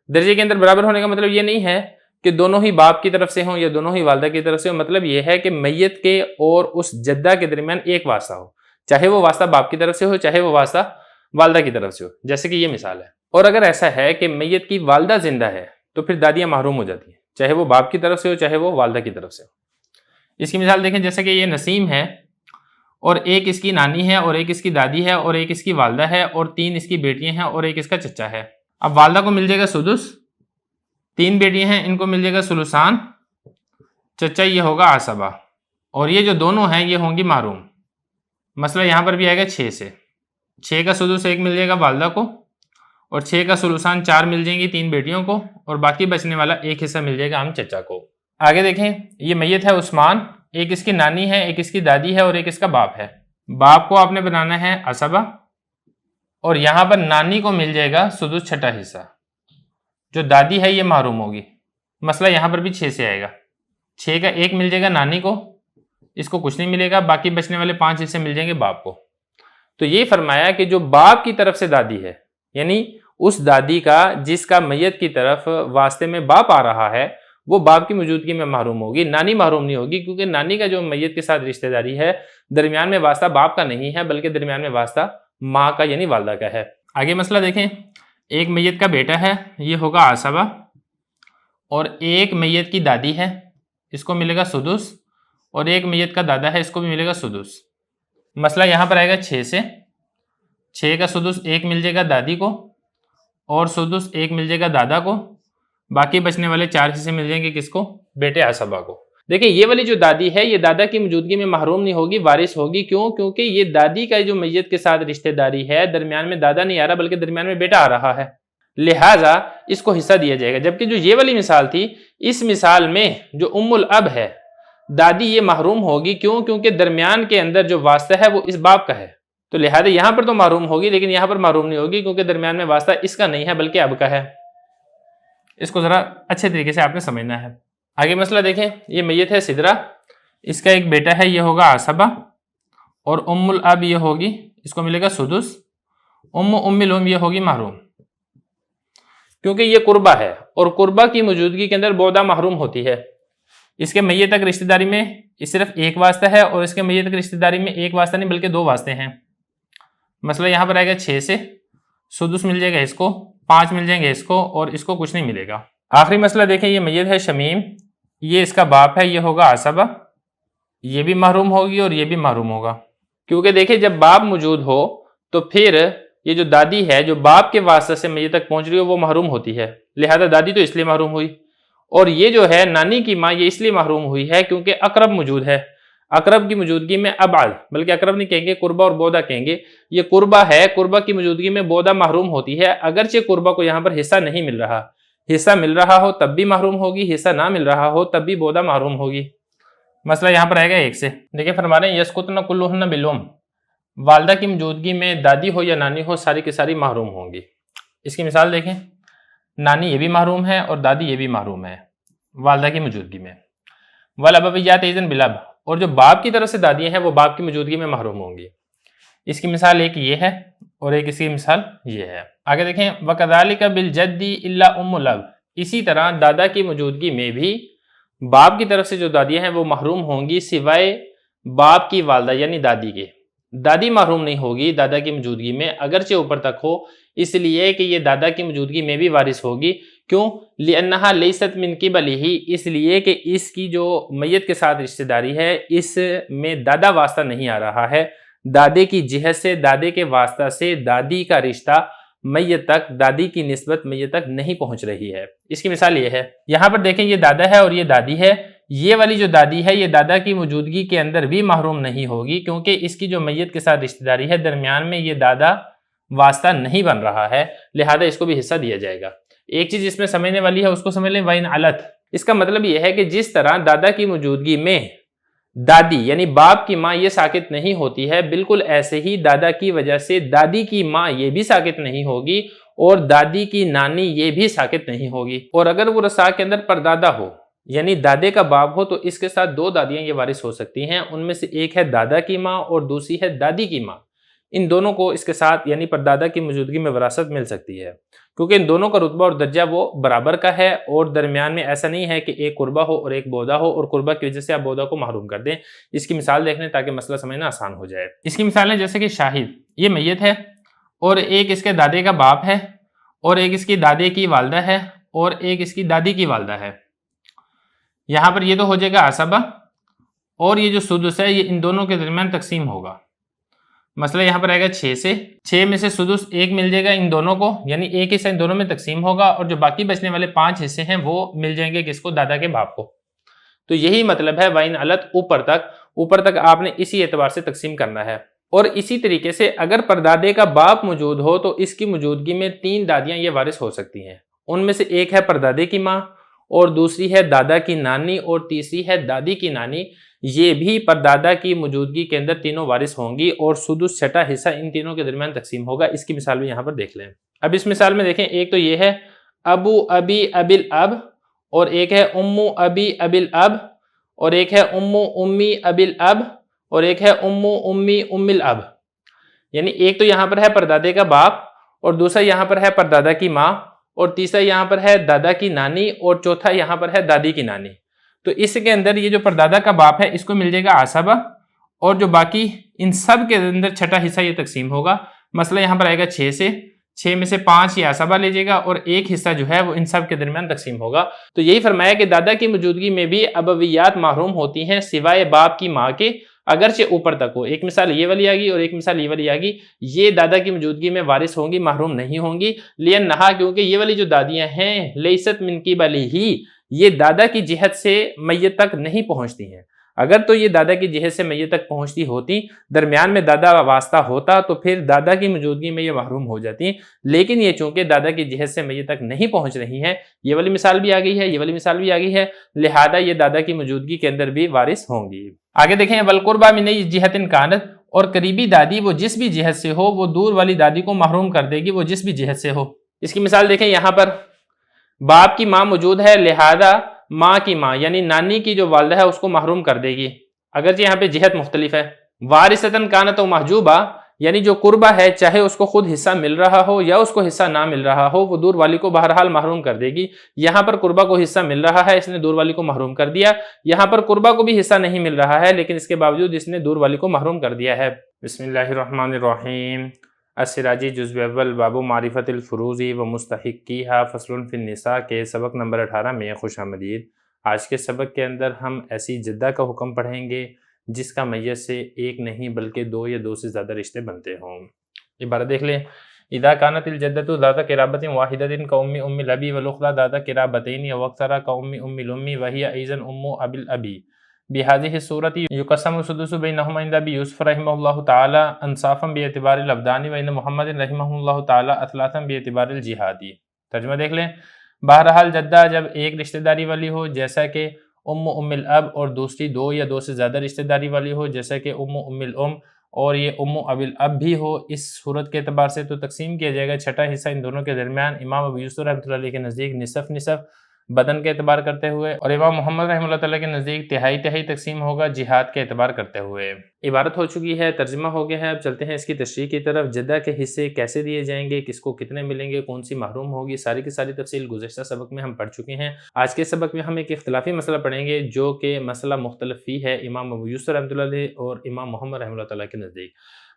درجے کے اندر برابر ہونے کا مطلب یہ نہیں ہے کہ دونوں ہی باپ کی طرف سے ہوں یا دونوں ہی والدہ کی طرف سے ہوں، مطلب یہ ہے کہ میت کے اور اس جدہ کے درمیان ایک واسطہ ہو، چاہے وہ واسطہ باپ کی طرف سے ہو چاہے وہ واسطہ والدہ کی طرف سے ہو، جیسے کہ یہ مثال ہے۔ اور اگر ایسا ہے کہ میت کی والدہ زندہ ہے تو پھر دادیاں محروم ہو جاتی ہیں، چاہے وہ باپ کی طرف سے ہو چاہے وہ والدہ کی طرف سے ہو۔ اس کی مثال دیکھیں، جیسے کہ یہ نسیم ہے اور ایک اس کی نانی ہے اور ایک اس کی دادی ہے اور ایک اس کی والدہ ہے اور 3 اس کی بیٹیاں ہیں اور ایک اس کا چچا ہے۔ اب والدہ کو مل جائے گا سدس، 3 بیٹیاں ہیں ان کو مل جائے گا ثلثان، چچا یہ ہوگا عصبہ، اور یہ جو دونوں ہیں یہ ہوں گی محروم۔ مسئلہ یہاں پر بھی آئے گا 6 سے 6 کا سدس 1 مل جائے گا والدہ کو، اور 6 کا ثلثان 4 مل جائیں گی 3 بیٹیوں کو، اور باقی بچنے والا ایک حصہ مل جائے گا ہم چچا کو۔ آگے دیکھیں، یہ میت ہے عثمان، ایک اس کی نانی ہے ایک اس کی دادی ہے اور ایک اس کا باپ ہے۔ باپ کو آپ نے بنانا ہے عصبہ، اور یہاں پر نانی کو مل جائے گا سدس چھٹا حصہ، جو دادی ہے یہ محروم ہوگی۔ مسئلہ یہاں پر بھی 6 سے آئے گا۔ 6 کا 1 مل جائے گا نانی کو، اس کو کچھ نہیں ملے گا، باقی بچنے والے 5 حصے مل جائیں گے باپ کو۔ تو یہ فرمایا کہ جو باپ کی طرف سے دادی ہے، یعنی اس دادی کا جس کا میت کی طرف واسطے میں باپ آ رہا ہے، وہ باپ کی موجودگی میں محروم ہوگی، نانی محروم نہیں ہوگی، کیونکہ نانی کا جو میت کے ساتھ رشتہ داری ہے درمیان میں واسطہ باپ کا نہیں ہے بلکہ درمیان میں واسطہ ماں کا یعنی والدہ کا ہے۔ آگے مسئلہ دیکھیں، ایک میت کا بیٹا ہے یہ ہوگا عصبہ، اور ایک میت کی دادی ہے اس کو ملے گا سدس، اور ایک میت کا دادا ہے اس کو بھی ملے گا سدس۔ مسئلہ یہاں پر آئے گا 6 سے 6 کا سدس 1 مل جائے گا دادی کو، اور سدس 1 مل جائے گا دادا کو، باقی بچنے والے 4 حصے مل جائیں گے کس کو؟ بیٹے عصبہ کو۔ دیکھیں یہ والی جو دادی ہے یہ دادا کی موجودگی میں محروم نہیں ہوگی، وارث ہوگی۔ کیوں؟ کیونکہ یہ دادی کا جو میت کے ساتھ رشتہ داری ہے درمیان میں دادا نہیں آ رہا بلکہ درمیان میں بیٹا آ رہا ہے، لہٰذا اس کو حصہ دیا جائے گا۔ جبکہ جو یہ والی مثال تھی، اس مثال میں جو ام الاب ہے دادی یہ محروم ہوگی۔ کیوں؟ کیونکہ درمیان کے اندر جو واسطہ ہے وہ اس باپ کا ہے، تو لہٰذا یہاں پر تو محروم ہوگی لیکن یہاں پر محروم نہیں ہوگی کیونکہ درمیان میں واسطہ اس کا نہیں ہے بلکہ اب کا ہے۔ اس کو ذرا اچھے طریقے سے آپ نے سمجھنا ہے۔ آگے مسئلہ دیکھیں، یہ میت ہے سدرہ، اس کا ایک بیٹا ہے یہ ہوگا عصبہ، اور ام الاب یہ ہوگی اس کو ملے گا سدس، ام الام یہ ہوگی محروم، کیونکہ یہ قربہ ہے اور قربہ کی موجودگی کے اندر بودہ محروم ہوتی ہے۔ اس کے میت تک رشتہ داری میں صرف ایک واسطہ ہے، اور اس کے میت تک رشتہ داری میں ایک واسطہ نہیں بلکہ 2 واسطے ہیں۔ مسئلہ یہاں پر آئے گا 6 سے سدس مل جائے گا اس کو، 5 مل جائیں گے اس کو، اور اس کو کچھ نہیں ملے گا۔ آخری مسئلہ دیکھیں، یہ میت ہے شمیم، یہ اس کا باپ ہے، یہ ہوگا عصبہ، یہ بھی محروم ہوگی اور یہ بھی محروم ہوگا، کیونکہ دیکھیں جب باپ موجود ہو تو پھر یہ جو دادی ہے جو باپ کے واسطے سے میت تک پہنچ رہی ہو وہ محروم ہوتی ہے، لہذا دادی تو اس لیے محروم ہوئی، اور یہ جو ہے نانی کی ماں یہ اس لیے محروم ہوئی ہے کیونکہ اقرب موجود ہے، اقرب کی موجودگی میں ابعد، بلکہ اقرب نہیں کہیں گے، قربہ اور بودا کہیں گے، یہ قربہ ہے، قربہ کی موجودگی میں بودا محروم ہوتی ہے، اگرچہ قربہ کو یہاں پر حصہ نہیں مل رہا، حصہ مل رہا ہو تب بھی محروم ہوگی، حصہ نہ مل رہا ہو تب بھی بودا محروم ہوگی۔ مسئلہ یہاں پر آئے گا 1 سے، دیکھیں فرما رہے ہیں یسقطن کلہن بالام، والدہ کی موجودگی میں دادی ہو یا نانی ہو ساری کی ساری محروم ہوں گی۔ اس کی مثال دیکھیں، نانی یہ بھی محروم ہے اور دادی یہ بھی محروم ہے والدہ کی موجودگی میں۔ والابویات اذن بالاب، اور جو باپ کی طرف سے دادیاں ہیں وہ باپ کی موجودگی میں محروم ہوں گی۔ اس کی مثال ایک یہ ہے اور ایک اس کی مثال یہ ہے۔ آگے دیکھیں وَكَذَلِكَ بِالْجَدِّ إِلَّا أُمُّ الْأَبْ، اسی طرح دادا کی موجودگی میں بھی باپ کی طرف سے جو دادیاں ہیں وہ محروم ہوں گی سوائے باپ کی والدہ یعنی دادی کے۔ دادی محروم نہیں ہوگی دادا کی موجودگی میں، اگرچہ اوپر تک ہو، اس لیے کہ یہ دادا کی موجودگی میں بھی وارث ہوگی۔ کیوں؟ لِأَنَّهَا لَيْسَتْ مِنْ قِبَلِهِ، اس لیے کہ اس کی جو میت کے ساتھ رشتہ داری ہے اس میں دادا واسطہ نہیں آ رہا ہے، دادے کی جہت سے، دادے کے واسطہ سے دادی کا رشتہ میت تک، دادی کی نسبت میت تک نہیں پہنچ رہی ہے۔ اس کی مثال یہ ہے، یہاں پر دیکھیں یہ دادا ہے اور یہ دادی ہے، یہ والی جو دادی ہے یہ دادا کی موجودگی کے اندر بھی محروم نہیں ہوگی کیونکہ اس کی جو میت کے ساتھ رشتہ داری ہے درمیان میں یہ دادا واسطہ نہیں بن رہا ہے، لہذا اس کو بھی حصہ دیا جائے گا۔ ایک چیز اس میں سمجھنے والی ہے اس کو سمجھ لیں، وَإِنْ عَلَتْ، اس کا مطلب یہ ہے کہ جس طرح دادا کی موجودگی میں دادی یعنی باپ کی ماں یہ ساقط نہیں ہوتی ہے، بالکل ایسے ہی دادا کی وجہ سے دادی کی ماں یہ بھی ساقط نہیں ہوگی اور دادی کی نانی یہ بھی ساقط نہیں ہوگی۔ اور اگر وہ رسا کے اندر پردادا ہو یعنی دادے کا باپ ہو تو اس کے ساتھ 2 دادیاں یہ وارث ہو سکتی ہیں، ان میں سے ایک ہے دادا کی ماں اور دوسری ہے دادی کی ماں، ان دونوں کو اس کے ساتھ یعنی پردادا کی موجودگی میں وراثت مل سکتی ہے کیونکہ ان دونوں کا رتبہ اور درجہ وہ برابر کا ہے اور درمیان میں ایسا نہیں ہے کہ ایک قربہ ہو اور ایک بودا ہو اور قربہ کی وجہ سے آپ بودا کو محروم کر دیں۔ اس کی مثال دیکھ لیں تاکہ مسئلہ سمجھنا آسان ہو جائے۔ اس کی مثال ہے جیسے کہ شاہد، یہ میت ہے اور ایک اس کے دادے کا باپ ہے اور ایک اس کی دادے کی والدہ ہے اور ایک اس کی دادی کی والدہ ہے۔ یہاں پر یہ تو ہو جائے گا عصبہ اور یہ جو سدس ہے یہ ان دونوں کے درمیان تقسیم ہوگا۔ مسئلہ یہاں پر آئے گا 6 سے، 6 میں سے سدس 1 مل جائے گا ان دونوں کو یعنی ایک حصہ ان دونوں میں تقسیم ہوگا اور جو باقی بچنے والے 5 حصے ہیں وہ مل جائیں گے کس کو؟ دادا کے باپ کو۔ تو یہی مطلب ہے وَإِنْ عَلَتْ، اوپر تک آپ نے اسی اعتبار سے تقسیم کرنا ہے۔ اور اسی طریقے سے اگر پردادے کا باپ موجود ہو تو اس کی موجودگی میں 3 دادیاں یہ وارث ہو سکتی ہیں، ان میں سے ایک ہے پردادے کی ماں اور دوسری ہے دادا کی نانی اور تیسری ہے دادی کی نانی، یہ بھی پردادا کی موجودگی کے اندر تینوں وارث ہوں گی اور سدس چھٹا حصہ ان تینوں کے درمیان تقسیم ہوگا۔ اس کی مثال بھی یہاں پر دیکھ لیں۔ اب اس مثال میں دیکھیں، ایک تو یہ ہے ابو ابی ابی الاب اور ایک ہے امو ابی ابی الاب اور ایک ہے امو امی ابی الاب اور ایک ہے امو امی ام الاب، یعنی ایک تو یہاں پر ہے پردادے کا باپ اور دوسرا یہاں پر ہے پردادا کی ماں اور تیسرا یہاں پر ہے دادا کی نانی اور چوتھا یہاں پر ہے دادی کی نانی۔ تو اس کے اندر یہ جو پردادا کا باپ ہے اس کو مل جائے گا عصبہ اور جو باقی ان سب کے اندر چھٹا حصہ یہ تقسیم ہوگا۔ مسئلہ یہاں پر آئے گا 6 سے، 6 میں سے 5 یہ عصبہ لے جائے گا اور ایک حصہ جو ہے وہ ان سب کے درمیان تقسیم ہوگا۔ تو یہی فرمایا کہ دادا کی موجودگی میں بھی ابویات محروم ہوتی ہیں سوائے باپ کی ماں کے، اگرچہ اوپر تک ہو۔ ایک مثال یہ والی آگی اور ایک مثال یہ والی آگی، یہ دادا کی موجودگی میں وارث ہوں گی، محروم نہیں ہوں گی، لِأَنَّهَا، کیونکہ یہ والی جو دادیاں ہیں لَيْسَتْ مِنْ قِبَلِهِ، یہ دادا کی جہت سے میت تک نہیں پہنچتی ہیں۔ اگر تو یہ دادا کی جہت سے میت تک پہنچتی ہوتی، درمیان میں دادا واسطہ ہوتا تو پھر دادا کی موجودگی میں یہ محروم ہو جاتی، لیکن یہ چونکہ دادا کی جہت سے میت تک نہیں پہنچ رہی ہیں، یہ والی مثال بھی آ گئی ہے، یہ والی مثال بھی آ گئی ہے، لہذا یہ دادا کی موجودگی کے اندر بھی وارث ہوں گی۔ آگے دیکھیں وَالْقُرْبَى مِنْ أَيِّ جِهَةٍ كَانَتْ، اور قریبی دادی وہ جس بھی جہت سے ہو وہ دور والی دادی کو محروم کر دے گی، وہ جس بھی جہت سے ہو۔ اس کی مثال دیکھیں، یہاں پر باپ کی ماں موجود ہے، لہذا ماں کی ماں یعنی نانی کی جو والدہ ہے اس کو محروم کر دے گی، اگرچہ یہاں پہ جہت مختلف ہے۔ وارثتاً کانت و محجوبہ، یعنی جو قربہ ہے چاہے اس کو خود حصہ مل رہا ہو یا اس کو حصہ نہ مل رہا ہو، وہ دور والی کو بہرحال محروم کر دے گی۔ یہاں پر قربہ کو حصہ مل رہا ہے، اس نے دور والی کو محروم کر دیا، یہاں پر قربہ کو بھی حصہ نہیں مل رہا ہے لیکن اس کے باوجود اس نے دور والی کو محروم کر دیا ہے۔ بسم اللہ الرحمن الرحیم۔ السراجی جزو اول باب معرفت الفروض و مستحقیہا فصل فی النساء کے سبق نمبر 18 میں خوش آمدید۔ آج کے سبق کے اندر ہم ایسی جدہ کا حکم پڑھیں گے جس کا میت سے ایک نہیں بلکہ دو یا دو سے زیادہ رشتے بنتے ہوں۔ عبارت دیکھ لیں، اذا كانت الجدۃ ذات قرابۃ واحدۃ كأم ام الاب والاخرى ذات قرابتين واكثر كأم ام الام وهي ايضا ام ابي الاب بهذه الصورة يقسم السدس بينهما عند ابي يوسف رحمه الله تعالى انصافا باعتبار الابدان وعند محمد رحمه الله تعالى اثلاثا باعتبار الجهاد۔ ترجمہ دیکھ لیں، بہرحال جدہ جب ایک رشتہ داری والی ہو جیسا کہ ام الاب اور دوسری دو یا دو سے زیادہ رشتہ داری والی ہو جیسا کہ ام الام اور یہ ام ابی الاب بھی ہو، اس صورت کے اعتبار سے تو تقسیم کیا جائے گا چھٹا حصہ ان دونوں کے درمیان امام ابو یوسف رحمۃ اللہ علیہ کے نزدیک نصف نصف بدن کے اعتبار کرتے ہوئے، اور امام محمد رحمۃ اللہ تعالیٰ کے نزدیک تہائی تہائی تقسیم ہوگا جہاد کے اعتبار کرتے ہوئے۔ عبارت ہو چکی ہے، ترجمہ ہو گیا ہے، اب چلتے ہیں اس کی تشریح کی طرف۔ جدہ کے حصے کیسے دیے جائیں گے، کس کو کتنے ملیں گے، کون سی محروم ہوگی، ساری کی ساری تفصیل گزشتہ سبق میں ہم پڑھ چکے ہیں۔ آج کے سبق میں ہم ایک اختلافی مسئلہ پڑھیں گے جو کہ مسئلہ مختلف فی ہے امام ابو یوسف رحمۃ اللہ علیہ اور امام محمد رحمۃ اللہ تعالیٰ کے نزدیک۔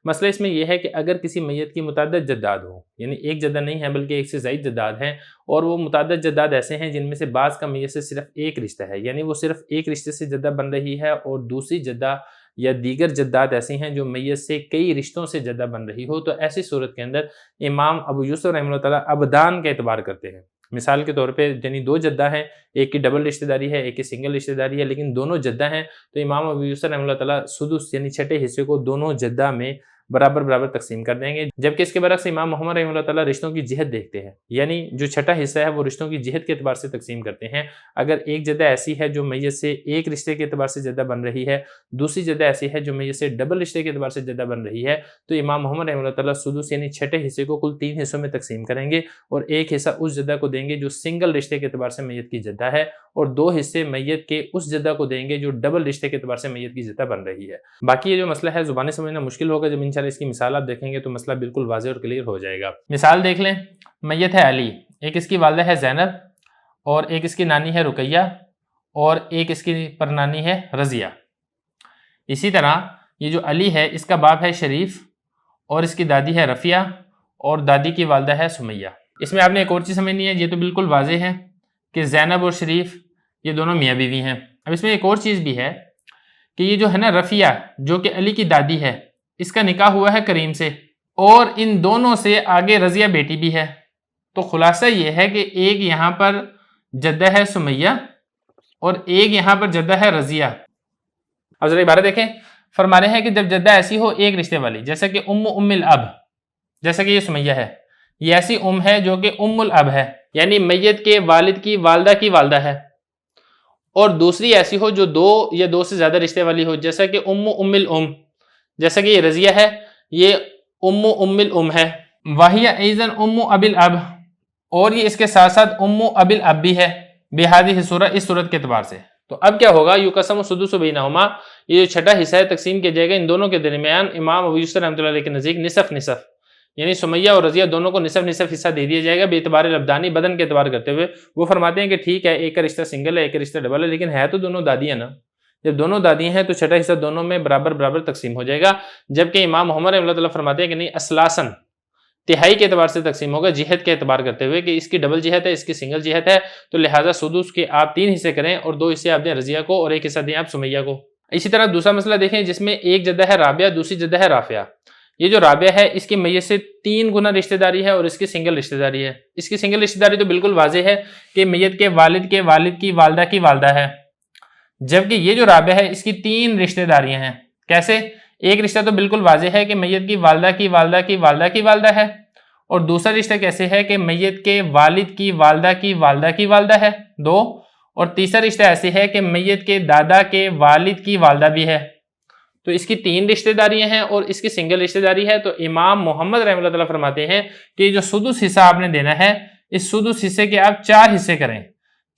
مسئلہ اس میں یہ ہے کہ اگر کسی میت کی متعدد جداد ہوں، یعنی ایک جدہ نہیں ہے بلکہ ایک سے زائد جداد ہیں، اور وہ متعدد جداد ایسے ہیں جن میں سے بعض کا میت سے صرف ایک رشتہ ہے، یعنی وہ صرف ایک رشتے سے جدہ بن رہی ہے، اور دوسری جدہ یا دیگر جداد ایسی ہیں جو میت سے کئی رشتوں سے جدہ بن رہی ہو، تو ایسی صورت کے اندر امام ابو یوسف رحمۃ اللہ تعالیٰ ابدان کا اعتبار کرتے ہیں۔ مثال کے طور پہ یعنی دو جدہ ہیں، ایک کی ڈبل رشتہ داری ہے، ایک کی سنگل رشتہ داری ہے، لیکن دونوں جدہ ہیں، تو امام ابو یوسف رحمۃ اللہ تعالیٰ سدس یعنی چھٹے حصے کو دونوں جدہ میں برابر برابر تقسیم کر دیں گے، جبکہ اس کے برعکس امام محمد رحمۃ اللہ تعالیٰ رشتوں کی جہت دیکھتے ہیں، یعنی جو چھٹا حصہ ہے وہ رشتوں کی جہت کے اعتبار سے تقسیم کرتے ہیں۔ اگر ایک جدہ ایسی ہے جو میت سے ایک رشتے کے اعتبار سے جدہ بن رہی ہے، دوسری جدہ ایسی ہے جو میت سے ڈبل رشتے کے اعتبار سے جدہ بن رہی ہے، تو امام محمد رحمۃ اللہ تعالیٰ سدس یعنی چھٹے حصے کو کل 3 حصوں میں تقسیم کریں گے، اور ایک حصہ اس جدہ کو دیں گے جو سنگل رشتے کے اعتبار سے میت کی جدہ ہے، اور 2 حصے میت کے اس جدہ کو دیں گے جو ڈبل رشتے کے اعتبار سے میت کی جدہ بن رہی ہے۔ باقی یہ جو مسئلہ ہے زبانی سمجھنا مشکل ہوگا، جب انشاءاللہ اس کی مثال آپ دیکھیں گے تو مسئلہ بالکل واضح اور کلیئر ہو جائے گا۔ مثال دیکھ لیں، میت ہے علی، ایک اس کی والدہ ہے زینب، اور ایک اس کی نانی ہے رقیہ، اور ایک اس کی پرنانی ہے رضیہ۔ اسی طرح یہ جو علی ہے اس کا باپ ہے شریف، اور اس کی دادی ہے رفیہ، اور دادی کی والدہ ہے سمیہ۔ اس میں آپ نے ایک اور چیز سمجھنی ہے، یہ تو بالکل واضح ہے کہ زینب اور شریف یہ دونوں میاں بیوی ہیں۔ اب اس میں ایک اور چیز بھی ہے کہ یہ جو ہے نا رفیہ جو کہ علی کی دادی ہے، اس کا نکاح ہوا ہے کریم سے، اور ان دونوں سے آگے رضیہ بیٹی بھی ہے، تو خلاصہ یہ ہے کہ ایک یہاں پر جدہ ہے سمیہ اور ایک یہاں پر جدہ ہے رضیہ۔ اب ذرا عبارت دیکھیں، فرما رہے ہیں کہ جب جدہ ایسی ہو ایک رشتے والی، جیسا کہ ام الاب، جیسا کہ یہ سمیہ ہے، یہ ایسی ہے جو کہ ام الاب ہے، یعنی میت کے والد کی والدہ ہے، اور دوسری ایسی ہو جو 2 یا 2 سے زیادہ رشتے والی ہو، جیسا کہ ام الام، جیسا کہ یہ رضیہ ہے، یہ ام الام ہے، وہی ایزن ام ابی الاب، اور یہ اس کے ساتھ ساتھ ام ابی الاب بھی ہے، بہذہ صورت، اس صورت کے اعتبار سے۔ تو اب کیا ہوگا، یقسم السدس بینہما، یہ جو چھٹا حصہ ہے تقسیم کیا جائے گا ان دونوں کے درمیان امام ابو یوسف رحمۃ اللہ علیہ کے نزدیک نصف نصف، یعنی سمیہ اور رضیہ دونوں کو نصف نصف حصہ دے دیا جائے گا بے اعتبار الابدانی، بدن کے اعتبار کرتے ہوئے۔ وہ فرماتے ہیں کہ ٹھیک ہے، ایک کا رشتہ سنگل ہے، ایک کا رشتہ ڈبل ہے، لیکن ہے تو دونوں دادی ہیں نا، جب دونوں دادی ہیں تو چھٹا حصہ دونوں میں برابر برابر تقسیم ہو جائے گا، جبکہ امام محمد رحمۃ اللہ تعالیٰ فرماتے ہیں کہ نہیں، اسلاسن تہائی کے اعتبار سے تقسیم ہوگا، جہت کے اعتبار کرتے ہوئے کہ اس کی ڈبل جہت ہے، اس کی سنگل جہت ہے، تو لہٰذا سدس کے آپ 3 حصے کریں، اور 2 حصے آپ دیں رضیہ کو اور ایک حصہ دیں آپ سمیہ کو۔ اسی طرح دوسرا مسئلہ دیکھیں جس میں ایک جدہ ہے رابعہ، دوسری جدہ ہے رافعہ۔ یہ جو رابعہ ہے اس کی میت سے 3 گنا رشتہ داری ہے، اور اس کی سنگل رشتہ داری ہے۔ اس کی سنگل رشتہ داری تو بالکل واضح ہے کہ میت کے والد کی والدہ ہے، جبکہ یہ جو رابعہ ہے اس کی 3 رشتہ داریاں ہیں۔ کیسے؟ ایک رشتہ تو بالکل واضح ہے کہ میت کی والدہ ہے، اور دوسرا رشتہ کیسے ہے کہ میت کے والد کی والدہ ہے 2، اور تیسرا رشتہ ایسے ہے کہ میت کے دادا کے والد کی والدہ بھی ہے، تو اس کی 3 رشتہ داریاں ہیں اور اس کی سنگل رشتہ داری ہے۔ تو امام محمد رحمۃ اللہ تعالیٰ فرماتے ہیں کہ جو سدس حصہ آپ نے دینا ہے، اس سدس حصے کے آپ 4 حصے کریں،